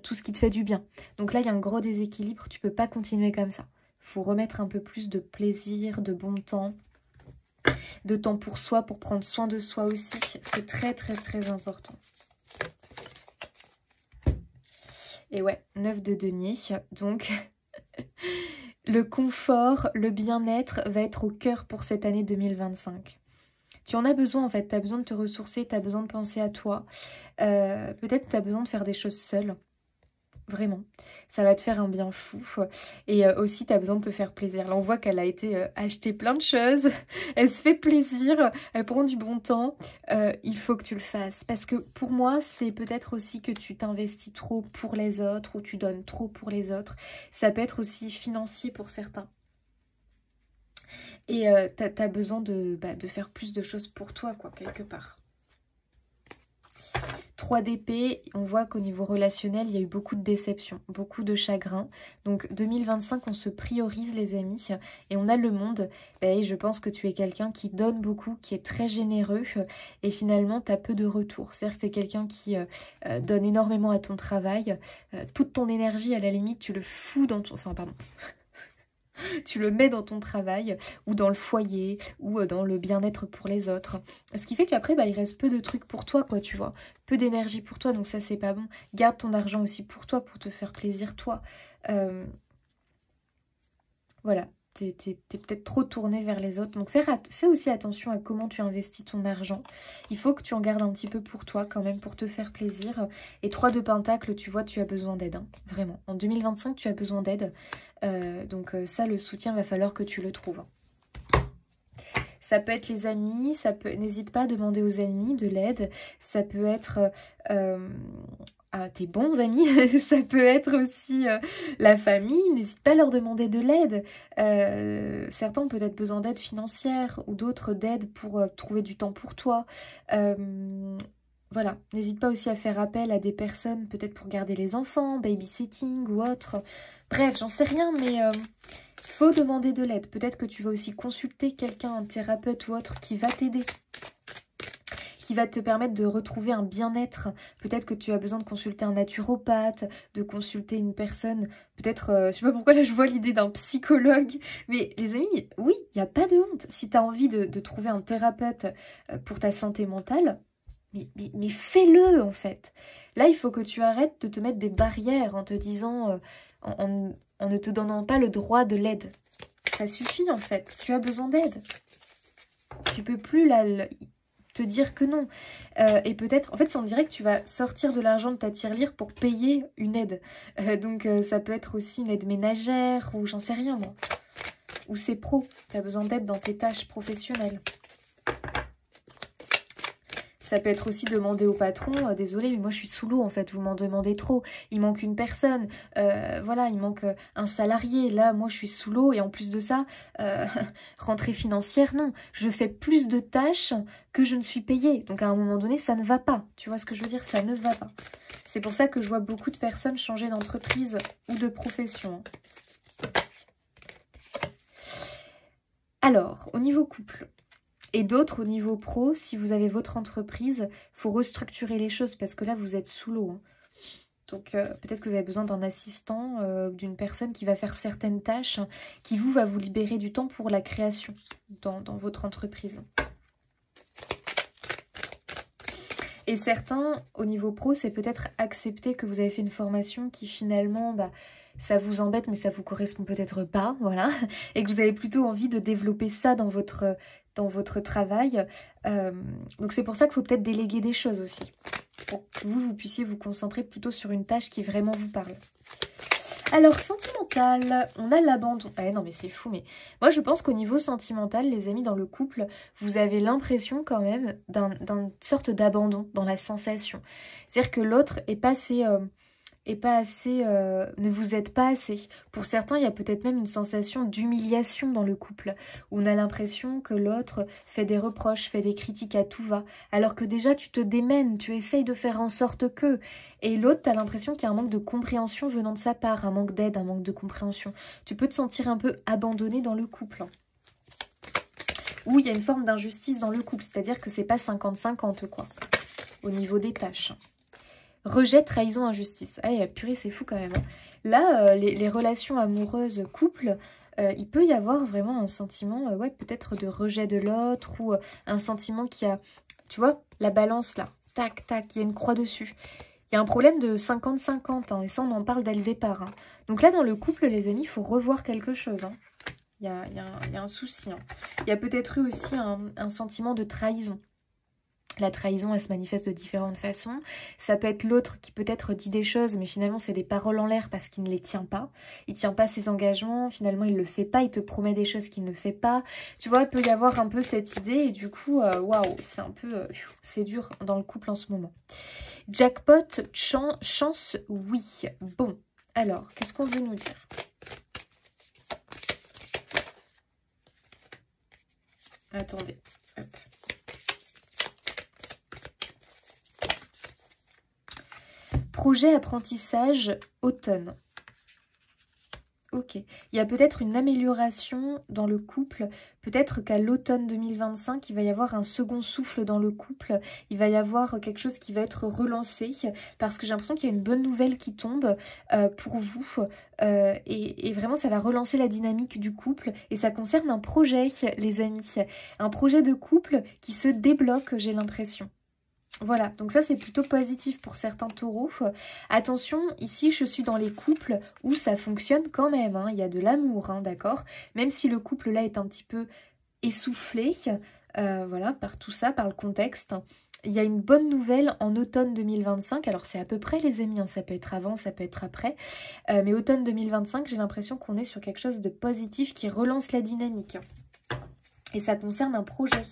Speaker 1: tout ce qui te fait du bien. Donc là, il y a un gros déséquilibre, tu peux pas continuer comme ça. Il faut remettre un peu plus de plaisir, de bon temps, de temps pour soi, pour prendre soin de soi aussi. C'est très important. Et ouais, 9 de denier. Donc, le confort, le bien-être va être au cœur pour cette année 2025. Tu en as besoin en fait. Tu as besoin de te ressourcer, tu as besoin de penser à toi. Peut-être tu as besoin de faire des choses seule. Vraiment, ça va te faire un bien fou. Et aussi, tu as besoin de te faire plaisir. Là, on voit qu'elle a été acheter plein de choses. Elle se fait plaisir. Elle prend du bon temps. Il faut que tu le fasses. Parce que pour moi, c'est peut-être aussi que tu t'investis trop pour les autres ou tu donnes trop pour les autres. Ça peut être aussi financier pour certains. Et tu as besoin de faire plus de choses pour toi, quoi, quelque part. 3 d'épée, on voit qu'au niveau relationnel, il y a eu beaucoup de déceptions, beaucoup de chagrin. Donc 2025, on se priorise les amis et on a le monde. Et je pense que tu es quelqu'un qui donne beaucoup, qui est très généreux et finalement, tu as peu de retour. C'est-à-dire que c'est quelqu'un qui donne énormément à ton travail. Toute ton énergie, à la limite, tu le fous dans ton... Enfin, pardon. Tu le mets dans ton travail, ou dans le foyer, ou dans le bien-être pour les autres. Ce qui fait qu'après, il reste peu de trucs pour toi, quoi, tu vois. Peu d'énergie pour toi, donc ça, c'est pas bon. Garde ton argent aussi pour toi, pour te faire plaisir, toi. Voilà. T'es peut-être trop tourné vers les autres. Donc fais aussi attention à comment tu investis ton argent. Il faut que tu en gardes un petit peu pour toi quand même, pour te faire plaisir. Et 3 de pentacle, tu vois, tu as besoin d'aide. Hein, vraiment. En 2025, tu as besoin d'aide. Donc ça, le soutien, va falloir que tu le trouves. Ça peut être les amis, n'hésite pas à demander aux amis de l'aide. Ça peut être à tes bons amis, ça peut être aussi la famille. N'hésite pas à leur demander de l'aide. Certains ont peut-être besoin d'aide financière ou d'autres d'aide pour trouver du temps pour toi. Voilà, n'hésite pas aussi à faire appel à des personnes, peut-être pour garder les enfants, babysitting ou autre. Bref, j'en sais rien, mais il faut demander de l'aide. Peut-être que tu vas aussi consulter quelqu'un, un thérapeute ou autre, qui va t'aider, qui va te permettre de retrouver un bien-être. Peut-être que tu as besoin de consulter un naturopathe, de consulter une personne, peut-être, je sais pas pourquoi là je vois l'idée d'un psychologue. Mais les amis, oui, il n'y a pas de honte. Si tu as envie de trouver un thérapeute pour ta santé mentale, mais fais-le en fait. Là, il faut que tu arrêtes de te mettre des barrières en te disant, en ne te donnant pas le droit de l'aide. Ça suffit en fait, tu as besoin d'aide. Tu peux plus te dire que non. Et peut-être, en fait, ça on dirait que tu vas sortir de l'argent de ta tirelire pour payer une aide. Donc ça peut être aussi une aide ménagère ou j'en sais rien moi. Ou c'est pro, tu as besoin d'aide dans tes tâches professionnelles. Ça peut être aussi demander au patron, désolé, mais moi je suis sous l'eau en fait, vous m'en demandez trop. Il manque une personne, voilà, il manque un salarié. Là, moi je suis sous l'eau et en plus de ça, rentrée financière, non. Je fais plus de tâches que je ne suis payée. Donc à un moment donné, ça ne va pas. Tu vois ce que je veux dire? Ça ne va pas. C'est pour ça que je vois beaucoup de personnes changer d'entreprise ou de profession. Alors, au niveau couple... Et d'autres au niveau pro, si vous avez votre entreprise, il faut restructurer les choses parce que là, vous êtes sous l'eau. Hein. Donc, peut-être que vous avez besoin d'un assistant, d'une personne qui va faire certaines tâches, qui va vous libérer du temps pour la création dans votre entreprise. Et certains, au niveau pro, c'est peut-être accepter que vous avez fait une formation qui finalement... ça vous embête, mais ça vous correspond peut-être pas, voilà. Et que vous avez plutôt envie de développer ça dans votre travail. Donc c'est pour ça qu'il faut peut-être déléguer des choses aussi. Pour que vous puissiez vous concentrer plutôt sur une tâche qui vraiment vous parle. Alors, sentimental, on a l'abandon. Ah non, mais c'est fou, mais moi je pense qu'au niveau sentimental, les amis, dans le couple, vous avez l'impression quand même d'une sorte d'abandon dans la sensation. C'est-à-dire que l'autre est pas assez... ne vous aide pas assez. Pour certains, il y a peut-être même une sensation d'humiliation dans le couple, où on a l'impression que l'autre fait des reproches, fait des critiques à tout va, alors que déjà tu te démènes, tu essayes de faire en sorte que... Et l'autre, tu as l'impression qu'il y a un manque de compréhension venant de sa part, un manque d'aide, un manque de compréhension. Tu peux te sentir un peu abandonné dans le couple. Ou il y a une forme d'injustice dans le couple, c'est-à-dire que c'est pas 50-50 quoi, au niveau des tâches. Rejet, trahison, injustice. Ah, purée, c'est fou quand même. Hein. Là, les relations amoureuses, couple, il peut y avoir vraiment un sentiment, ouais, peut-être de rejet de l'autre ou un sentiment qui a, tu vois, la balance là, tac, tac, il y a une croix dessus. Il y a un problème de 50-50, hein, et ça, on en parle dès le départ. Hein. Donc là, dans le couple, les amis, il faut revoir quelque chose. Hein. Il y a un souci. Hein. Il y a peut-être eu aussi un sentiment de trahison. La trahison, elle se manifeste de différentes façons. Ça peut être l'autre qui peut-être dit des choses, mais finalement, c'est des paroles en l'air parce qu'il ne les tient pas. Il ne tient pas ses engagements, finalement, il ne le fait pas, il te promet des choses qu'il ne fait pas. Tu vois, il peut y avoir un peu cette idée, et du coup, waouh, c'est un peu... c'est dur dans le couple en ce moment. Jackpot, chance, oui. Bon, alors, qu'est-ce qu'on veut nous dire ? Attendez, hop. Projet apprentissage automne. Ok. Il y a peut-être une amélioration dans le couple. Peut-être qu'à l'automne 2025, il va y avoir un second souffle dans le couple. Il va y avoir quelque chose qui va être relancé. Parce que j'ai l'impression qu'il y a une bonne nouvelle qui tombe pour vous. Et vraiment, ça va relancer la dynamique du couple. Et ça concerne un projet, les amis. Un projet de couple qui se débloque, j'ai l'impression. Voilà, donc ça c'est plutôt positif pour certains taureaux. Attention, ici je suis dans les couples où ça fonctionne quand même, hein. Il y a de l'amour, hein, d'accord? Même si le couple là est un petit peu essoufflé, voilà, par tout ça, par le contexte. Il y a une bonne nouvelle en automne 2025, alors c'est à peu près les amis, hein. Ça peut être avant, ça peut être après. Mais automne 2025, j'ai l'impression qu'on est sur quelque chose de positif qui relance la dynamique. Et ça concerne un projet.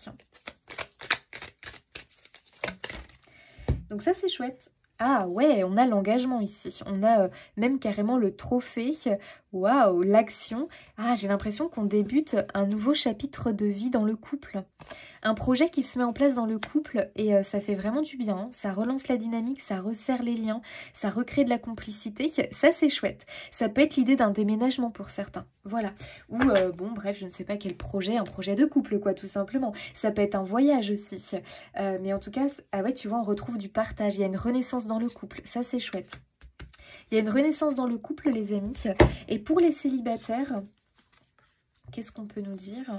Speaker 1: Donc ça, c'est chouette. Ah ouais, on a l'engagement ici. On a même carrément le trophée. Waouh, l'action. Ah, j'ai l'impression qu'on débute un nouveau chapitre de vie dans le couple. Un projet qui se met en place dans le couple et ça fait vraiment du bien. Hein. Ça relance la dynamique, ça resserre les liens, ça recrée de la complicité. Ça, c'est chouette. Ça peut être l'idée d'un déménagement pour certains. Voilà. Ou, bon, bref, je ne sais pas quel projet, un projet de couple, quoi, tout simplement. Ça peut être un voyage aussi. Mais en tout cas, ah ouais, tu vois, on retrouve du partage. Il y a une renaissance dans le couple. Ça, c'est chouette. Il y a une renaissance dans le couple, les amis. Et pour les célibataires, qu'est-ce qu'on peut nous dire ?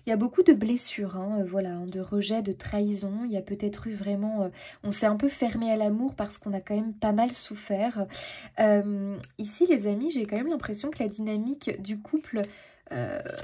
Speaker 1: Il y a beaucoup de blessures, hein, voilà, de rejet, de trahison. Il y a peut-être eu vraiment... on s'est un peu fermé à l'amour parce qu'on a quand même pas mal souffert. Ici, les amis, j'ai quand même l'impression que la dynamique du couple...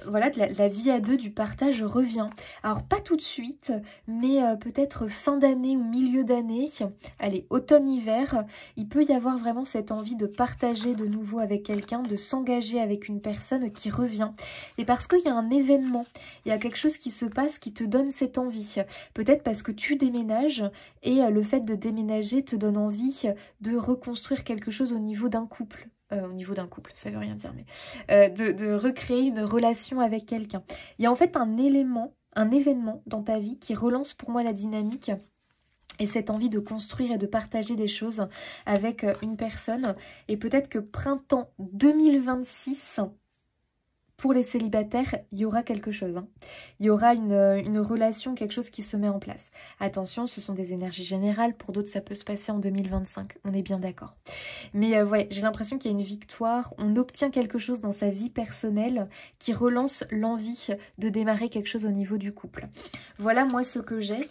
Speaker 1: voilà, de la vie à deux, du partage revient. Alors, pas tout de suite, mais peut-être fin d'année ou milieu d'année, allez, automne-hiver, il peut y avoir vraiment cette envie de partager de nouveau avec quelqu'un, de s'engager avec une personne qui revient. Et parce qu'il y a un événement, il y a quelque chose qui se passe qui te donne cette envie. Peut-être parce que tu déménages et le fait de déménager te donne envie de reconstruire quelque chose au niveau d'un couple. Au niveau d'un couple, ça veut rien dire, mais de recréer une relation avec quelqu'un. Il y a en fait un élément, un événement dans ta vie qui relance pour moi la dynamique et cette envie de construire et de partager des choses avec une personne. Et peut-être que printemps 2026... pour les célibataires, il y aura quelque chose. Hein. Il y aura une relation, quelque chose qui se met en place. Attention, ce sont des énergies générales. Pour d'autres, ça peut se passer en 2025. On est bien d'accord. Mais ouais, j'ai l'impression qu'il y a une victoire. On obtient quelque chose dans sa vie personnelle qui relance l'envie de démarrer quelque chose au niveau du couple. Voilà, moi, ce que j'ai.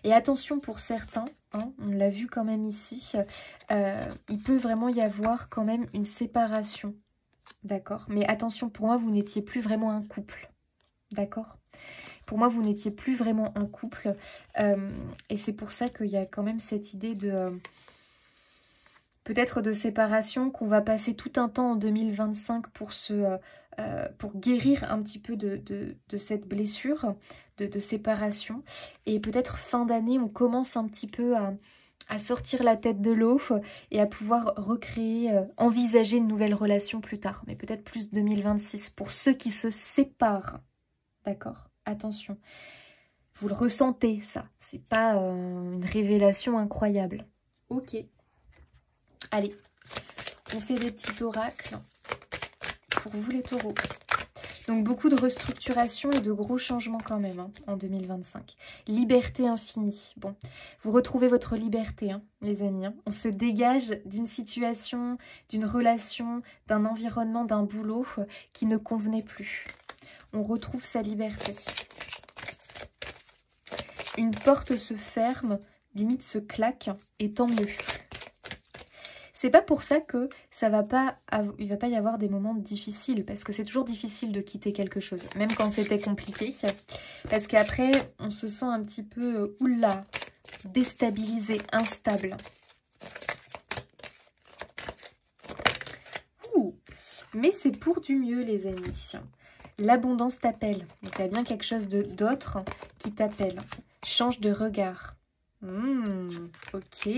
Speaker 1: Et attention pour certains, hein, on l'a vu quand même ici, il peut vraiment y avoir quand même une séparation. D'accord. Mais attention, pour moi, vous n'étiez plus vraiment un couple. D'accord. Pour moi, vous n'étiez plus vraiment un couple. Et c'est pour ça qu'il y a quand même cette idée de... peut-être de séparation, qu'on va passer tout un temps en 2025 pour guérir un petit peu de cette blessure, de séparation. Et peut-être fin d'année, on commence un petit peu à sortir la tête de l'eau et à pouvoir recréer, envisager une nouvelle relation plus tard. Mais peut-être plus 2026 pour ceux qui se séparent. D'accord? Attention. Vous le ressentez, ça. C'est pas une révélation incroyable. Ok. Allez. On fait des petits oracles pour vous les taureaux. Donc beaucoup de restructuration et de gros changements quand même hein, en 2025. Liberté infinie. Bon, vous retrouvez votre liberté, hein, les amis. Hein. On se dégage d'une situation, d'une relation, d'un environnement, d'un boulot qui ne convenait plus. On retrouve sa liberté. Une porte se ferme, limite se claque, et tant mieux. C'est pas pour ça que il va pas y avoir des moments difficiles, parce que c'est toujours difficile de quitter quelque chose, même quand c'était compliqué, parce qu'après, on se sent un petit peu, oula, déstabilisé, instable. Mais c'est pour du mieux, les amis. L'abondance t'appelle, donc il y a bien quelque chose d'autre qui t'appelle. Change de regard. Ok.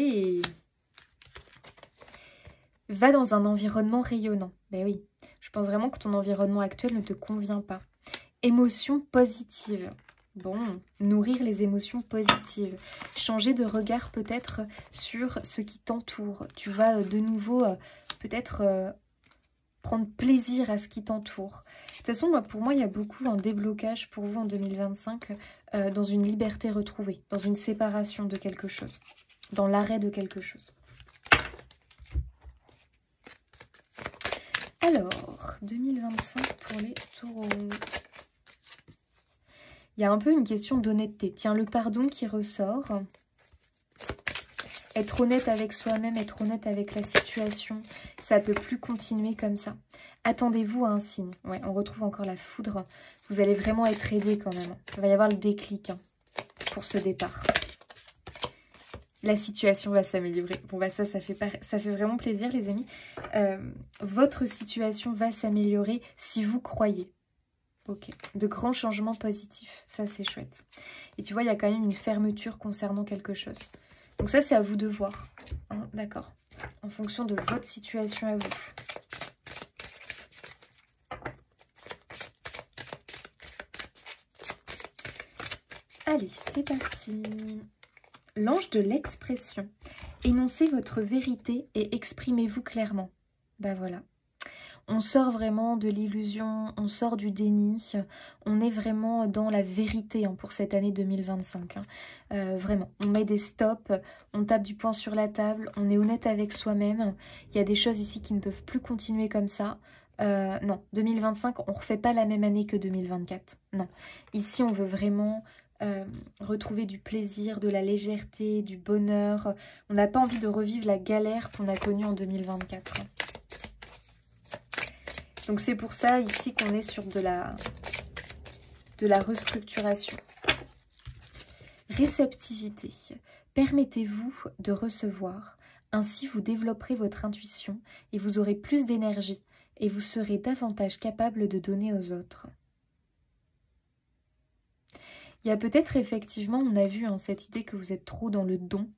Speaker 1: Va dans un environnement rayonnant. Ben oui, je pense vraiment que ton environnement actuel ne te convient pas. Émotions positives. Bon, nourrir les émotions positives. Changer de regard peut-être sur ce qui t'entoure. Tu vas de nouveau peut-être prendre plaisir à ce qui t'entoure. De toute façon, pour moi, il y a beaucoup un déblocage pour vous en 2025 dans une liberté retrouvée, dans une séparation de quelque chose, dans l'arrêt de quelque chose. Alors, 2025 pour les taureaux. Il y a un peu une question d'honnêteté. Tiens, le pardon qui ressort. Être honnête avec soi-même, être honnête avec la situation, ça ne peut plus continuer comme ça. Attendez-vous à un signe. Ouais, on retrouve encore la foudre. Vous allez vraiment être aidé quand même. Il va y avoir le déclic hein, pour ce départ. La situation va s'améliorer. Bon, bah ça fait vraiment plaisir, les amis. Votre situation va s'améliorer si vous croyez. Ok. De grands changements positifs. Ça, c'est chouette. Et tu vois, il y a quand même une fermeture concernant quelque chose. Donc ça, c'est à vous de voir. Hein, d'accord. En fonction de votre situation à vous. Allez, c'est parti. L'ange de l'expression. Énoncez votre vérité et exprimez-vous clairement. Ben voilà. On sort vraiment de l'illusion, on sort du déni, on est vraiment dans la vérité hein, pour cette année 2025. Hein. Vraiment, on met des stops, on tape du poing sur la table, on est honnête avec soi-même. Il y a des choses ici qui ne peuvent plus continuer comme ça. Non, 2025, on ne refait pas la même année que 2024. Non, ici on veut vraiment... retrouver du plaisir, de la légèreté, du bonheur. On n'a pas envie de revivre la galère qu'on a connue en 2024. Donc c'est pour ça ici qu'on est sur de la restructuration. Réceptivité. Permettez-vous de recevoir. Ainsi vous développerez votre intuition et vous aurez plus d'énergie et vous serez davantage capable de donner aux autres. Il y a peut-être effectivement, on a vu hein, cette idée que vous êtes trop dans le don.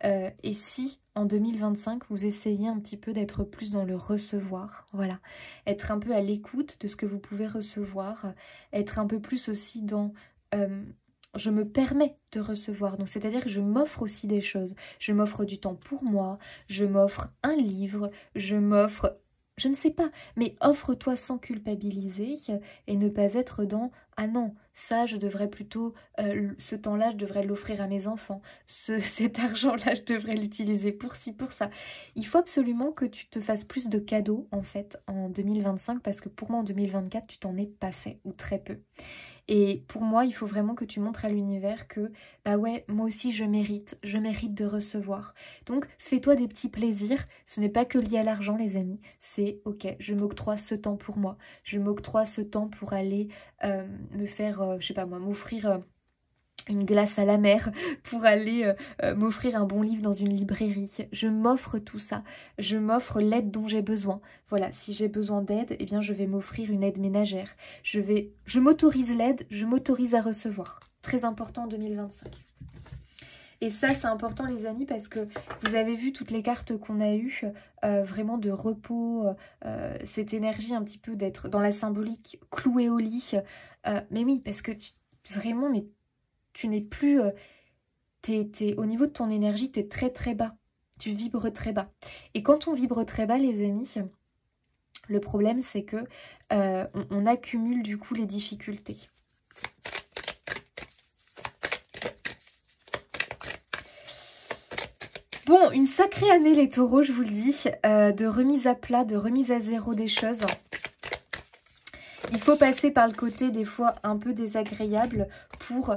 Speaker 1: Et si en 2025, vous essayez un petit peu d'être plus dans le recevoir, voilà. Être un peu à l'écoute de ce que vous pouvez recevoir. Être un peu plus aussi dans... je me permets de recevoir. Donc c'est-à-dire que je m'offre aussi des choses. Je m'offre du temps pour moi. Je m'offre un livre. Je m'offre... Je ne sais pas, mais offre-toi sans culpabiliser et ne pas être dans « Ah non, ça, je devrais plutôt, ce temps-là, je devrais l'offrir à mes enfants. Cet argent-là, je devrais l'utiliser pour ci, pour ça. » Il faut absolument que tu te fasses plus de cadeaux, en fait, en 2025, parce que pour moi, en 2024, tu t'en es pas fait, ou très peu. Et pour moi, il faut vraiment que tu montres à l'univers que, bah ouais, moi aussi je mérite de recevoir. Donc, fais-toi des petits plaisirs. Ce n'est pas que lié à l'argent, les amis. C'est, ok, je m'octroie ce temps pour moi. Je m'octroie ce temps pour aller me faire, je sais pas moi, m'offrir... une glace à la mer, pour aller m'offrir un bon livre dans une librairie. Je m'offre tout ça. Je m'offre l'aide dont j'ai besoin. Voilà, si j'ai besoin d'aide, eh bien je vais m'offrir une aide ménagère. Je m'autorise l'aide, je m'autorise à recevoir. Très important en 2025. Et ça, c'est important les amis, parce que vous avez vu toutes les cartes qu'on a eues, vraiment de repos, cette énergie un petit peu d'être dans la symbolique, clouée au lit. Mais oui, parce que vraiment, mais tu n'es plus... au niveau de ton énergie, tu es très très bas. Tu vibres très bas. Et quand on vibre très bas, les amis, le problème c'est que on accumule du coup les difficultés. Bon, une sacrée année les taureaux, je vous le dis, de remise à plat, de remise à zéro des choses. Il faut passer par le côté des fois un peu désagréable pour...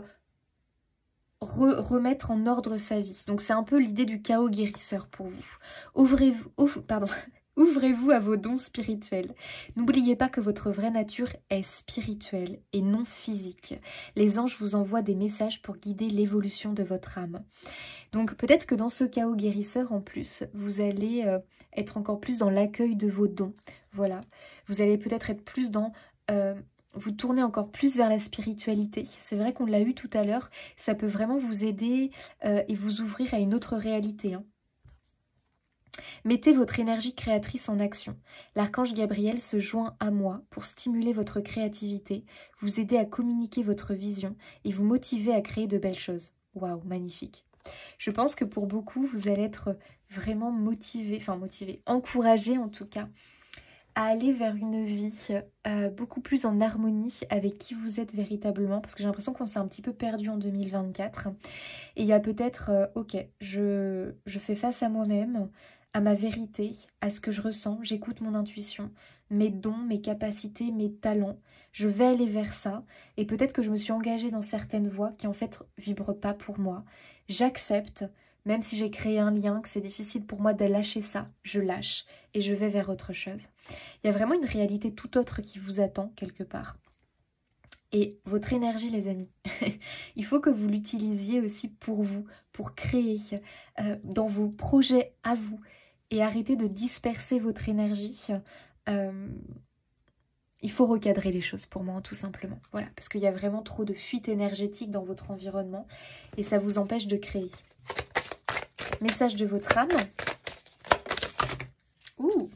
Speaker 1: remettre en ordre sa vie. Donc c'est un peu l'idée du chaos guérisseur pour vous. Ouvrez-vous à vos dons spirituels. N'oubliez pas que votre vraie nature est spirituelle et non physique. Les anges vous envoient des messages pour guider l'évolution de votre âme. Donc peut-être que dans ce chaos guérisseur en plus, vous allez être encore plus dans l'accueil de vos dons. Voilà. Vous allez peut-être être plus dans... vous tournez encore plus vers la spiritualité. C'est vrai qu'on l'a eu tout à l'heure. Ça peut vraiment vous aider et vous ouvrir à une autre réalité. Hein. Mettez votre énergie créatrice en action. L'archange Gabriel se joint à moi pour stimuler votre créativité, vous aider à communiquer votre vision et vous motiver à créer de belles choses. Waouh, magnifique. Je pense que pour beaucoup, vous allez être vraiment motivés, encouragés en tout cas, à aller vers une vie beaucoup plus en harmonie avec qui vous êtes véritablement, parce que j'ai l'impression qu'on s'est un petit peu perdu en 2024. Et il y a peut-être, ok, je fais face à moi-même, à ma vérité, à ce que je ressens, j'écoute mon intuition, mes dons, mes capacités, mes talents, je vais aller vers ça, et peut-être que je me suis engagée dans certaines voies qui en fait vibrent pas pour moi. J'accepte, même si j'ai créé un lien, que c'est difficile pour moi de lâcher ça, je lâche et je vais vers autre chose. Il y a vraiment une réalité tout autre qui vous attend quelque part. Et votre énergie, les amis, il faut que vous l'utilisiez aussi pour vous, pour créer dans vos projets à vous. Et arrêtez de disperser votre énergie. Il faut recadrer les choses pour moi, tout simplement. Voilà, parce qu'il y a vraiment trop de fuite énergétique dans votre environnement et ça vous empêche de créer. Message de votre âme. Ouh.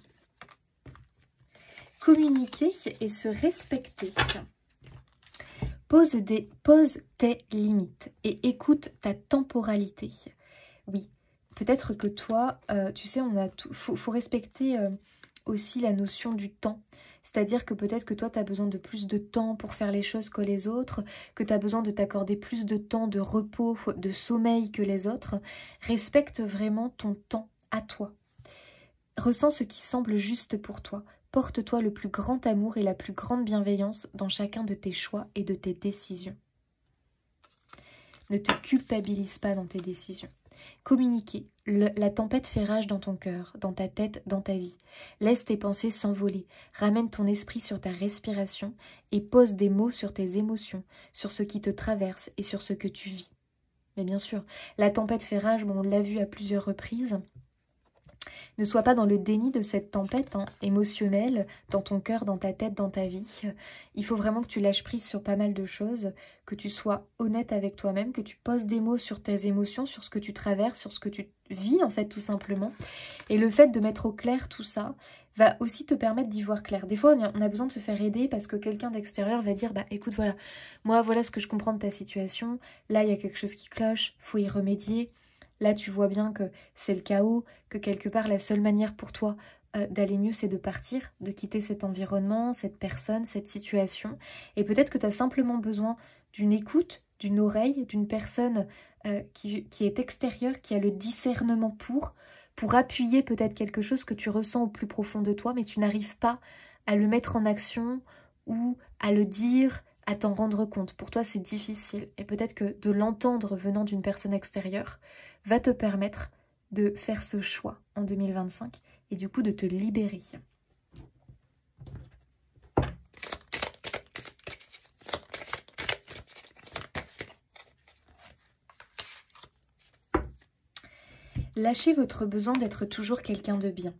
Speaker 1: Communiquer et se respecter. Pose tes limites et écoute ta temporalité. Oui, peut-être que toi, tu sais, faut respecter aussi la notion du temps. C'est-à-dire que peut-être que toi, tu as besoin de plus de temps pour faire les choses que les autres, que tu as besoin de t'accorder plus de temps de repos, de sommeil que les autres. Respecte vraiment ton temps à toi. Ressens ce qui semble juste pour toi. Porte-toi le plus grand amour et la plus grande bienveillance dans chacun de tes choix et de tes décisions. Ne te culpabilise pas dans tes décisions. Communiquer. La tempête fait rage dans ton cœur, dans ta tête, dans ta vie. Laisse tes pensées s'envoler. Ramène ton esprit sur ta respiration et pose des mots sur tes émotions, sur ce qui te traverse et sur ce que tu vis. Mais bien sûr, la tempête fait rage, bon, on l'a vu à plusieurs reprises. Ne sois pas dans le déni de cette tempête émotionnelle, dans ton cœur, dans ta tête, dans ta vie. Il faut vraiment que tu lâches prise sur pas mal de choses, que tu sois honnête avec toi-même, que tu poses des mots sur tes émotions, sur ce que tu traverses, sur ce que tu vis en fait tout simplement. Et le fait de mettre au clair tout ça va aussi te permettre d'y voir clair. Des fois on a besoin de se faire aider parce que quelqu'un d'extérieur va dire « bah écoute voilà, moi voilà ce que je comprends de ta situation, là il y a quelque chose qui cloche, faut y remédier ». Là, tu vois bien que c'est le chaos, que quelque part, la seule manière pour toi d'aller mieux, c'est de partir, de quitter cet environnement, cette personne, cette situation. Et peut-être que tu as simplement besoin d'une écoute, d'une oreille, d'une personne qui est extérieure, qui a le discernement pour appuyer peut-être quelque chose que tu ressens au plus profond de toi, mais tu n'arrives pas à le mettre en action ou à le dire, à t'en rendre compte. Pour toi, c'est difficile. Et peut-être que de l'entendre venant d'une personne extérieure va te permettre de faire ce choix en 2025 et du coup de te libérer. Lâchez votre besoin d'être toujours quelqu'un de bien.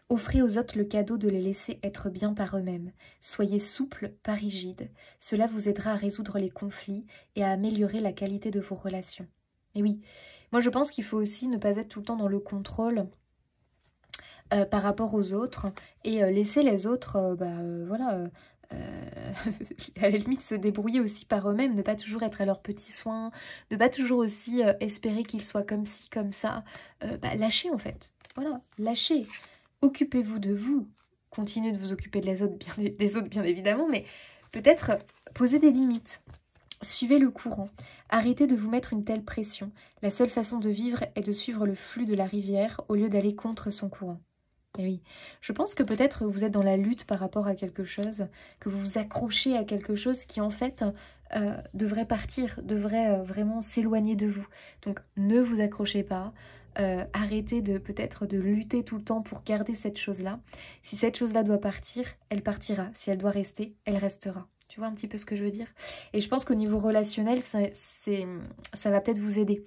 Speaker 1: Offrez aux autres le cadeau de les laisser être bien par eux-mêmes. Soyez souple, pas rigide. Cela vous aidera à résoudre les conflits et à améliorer la qualité de vos relations. Et oui, moi je pense qu'il faut aussi ne pas être tout le temps dans le contrôle par rapport aux autres et laisser les autres, à la limite se débrouiller aussi par eux-mêmes, ne pas toujours être à leurs petits soins, ne pas toujours aussi espérer qu'ils soient comme ci, comme ça. Lâchez en fait, voilà, lâchez. Occupez-vous de vous, continuez de vous occuper des autres bien évidemment, mais peut-être posez des limites. Suivez le courant. Arrêtez de vous mettre une telle pression. La seule façon de vivre est de suivre le flux de la rivière au lieu d'aller contre son courant. Et oui, je pense que peut-être vous êtes dans la lutte par rapport à quelque chose, que vous vous accrochez à quelque chose qui en fait devrait partir, devrait vraiment s'éloigner de vous. Donc ne vous accrochez pas, arrêtez peut-être de lutter tout le temps pour garder cette chose-là. Si cette chose-là doit partir, elle partira. Si elle doit rester, elle restera. Tu vois un petit peu ce que je veux dire? Et je pense qu'au niveau relationnel, ça va peut-être vous aider.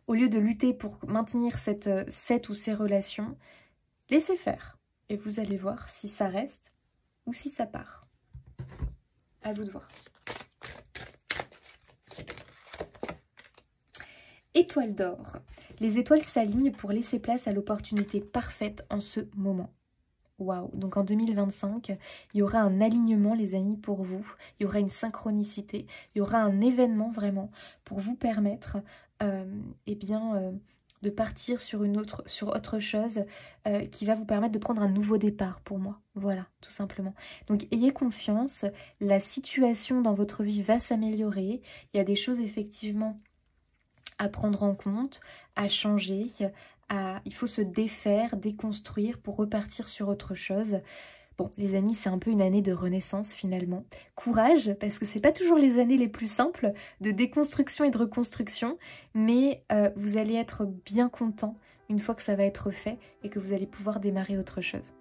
Speaker 1: Au lieu de lutter pour maintenir cette ou ces relations, laissez faire. Et vous allez voir si ça reste ou si ça part. À vous de voir. Étoile d'or. Les étoiles s'alignent pour laisser place à l'opportunité parfaite en ce moment. Waouh, donc en 2025, il y aura un alignement les amis pour vous, il y aura une synchronicité, il y aura un événement vraiment pour vous permettre de partir sur autre chose qui va vous permettre de prendre un nouveau départ pour moi, voilà, tout simplement. Donc ayez confiance, la situation dans votre vie va s'améliorer, il y a des choses effectivement à prendre en compte, à changer, il faut se défaire, déconstruire pour repartir sur autre chose. Bon, les amis, c'est un peu une année de renaissance finalement. Courage, parce que c'est pas toujours les années les plus simples de déconstruction et de reconstruction, mais vous allez être bien content une fois que ça va être fait et que vous allez pouvoir démarrer autre chose.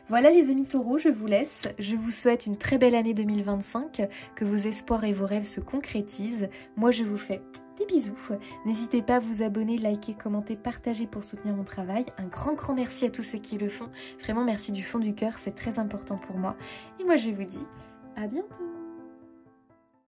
Speaker 1: Voilà les amis taureaux, je vous laisse. Je vous souhaite une très belle année 2025, que vos espoirs et vos rêves se concrétisent. Moi, je vous fais des bisous. N'hésitez pas à vous abonner, liker, commenter, partager pour soutenir mon travail. Un grand merci à tous ceux qui le font. Vraiment merci du fond du cœur, c'est très important pour moi. Et moi, je vous dis à bientôt.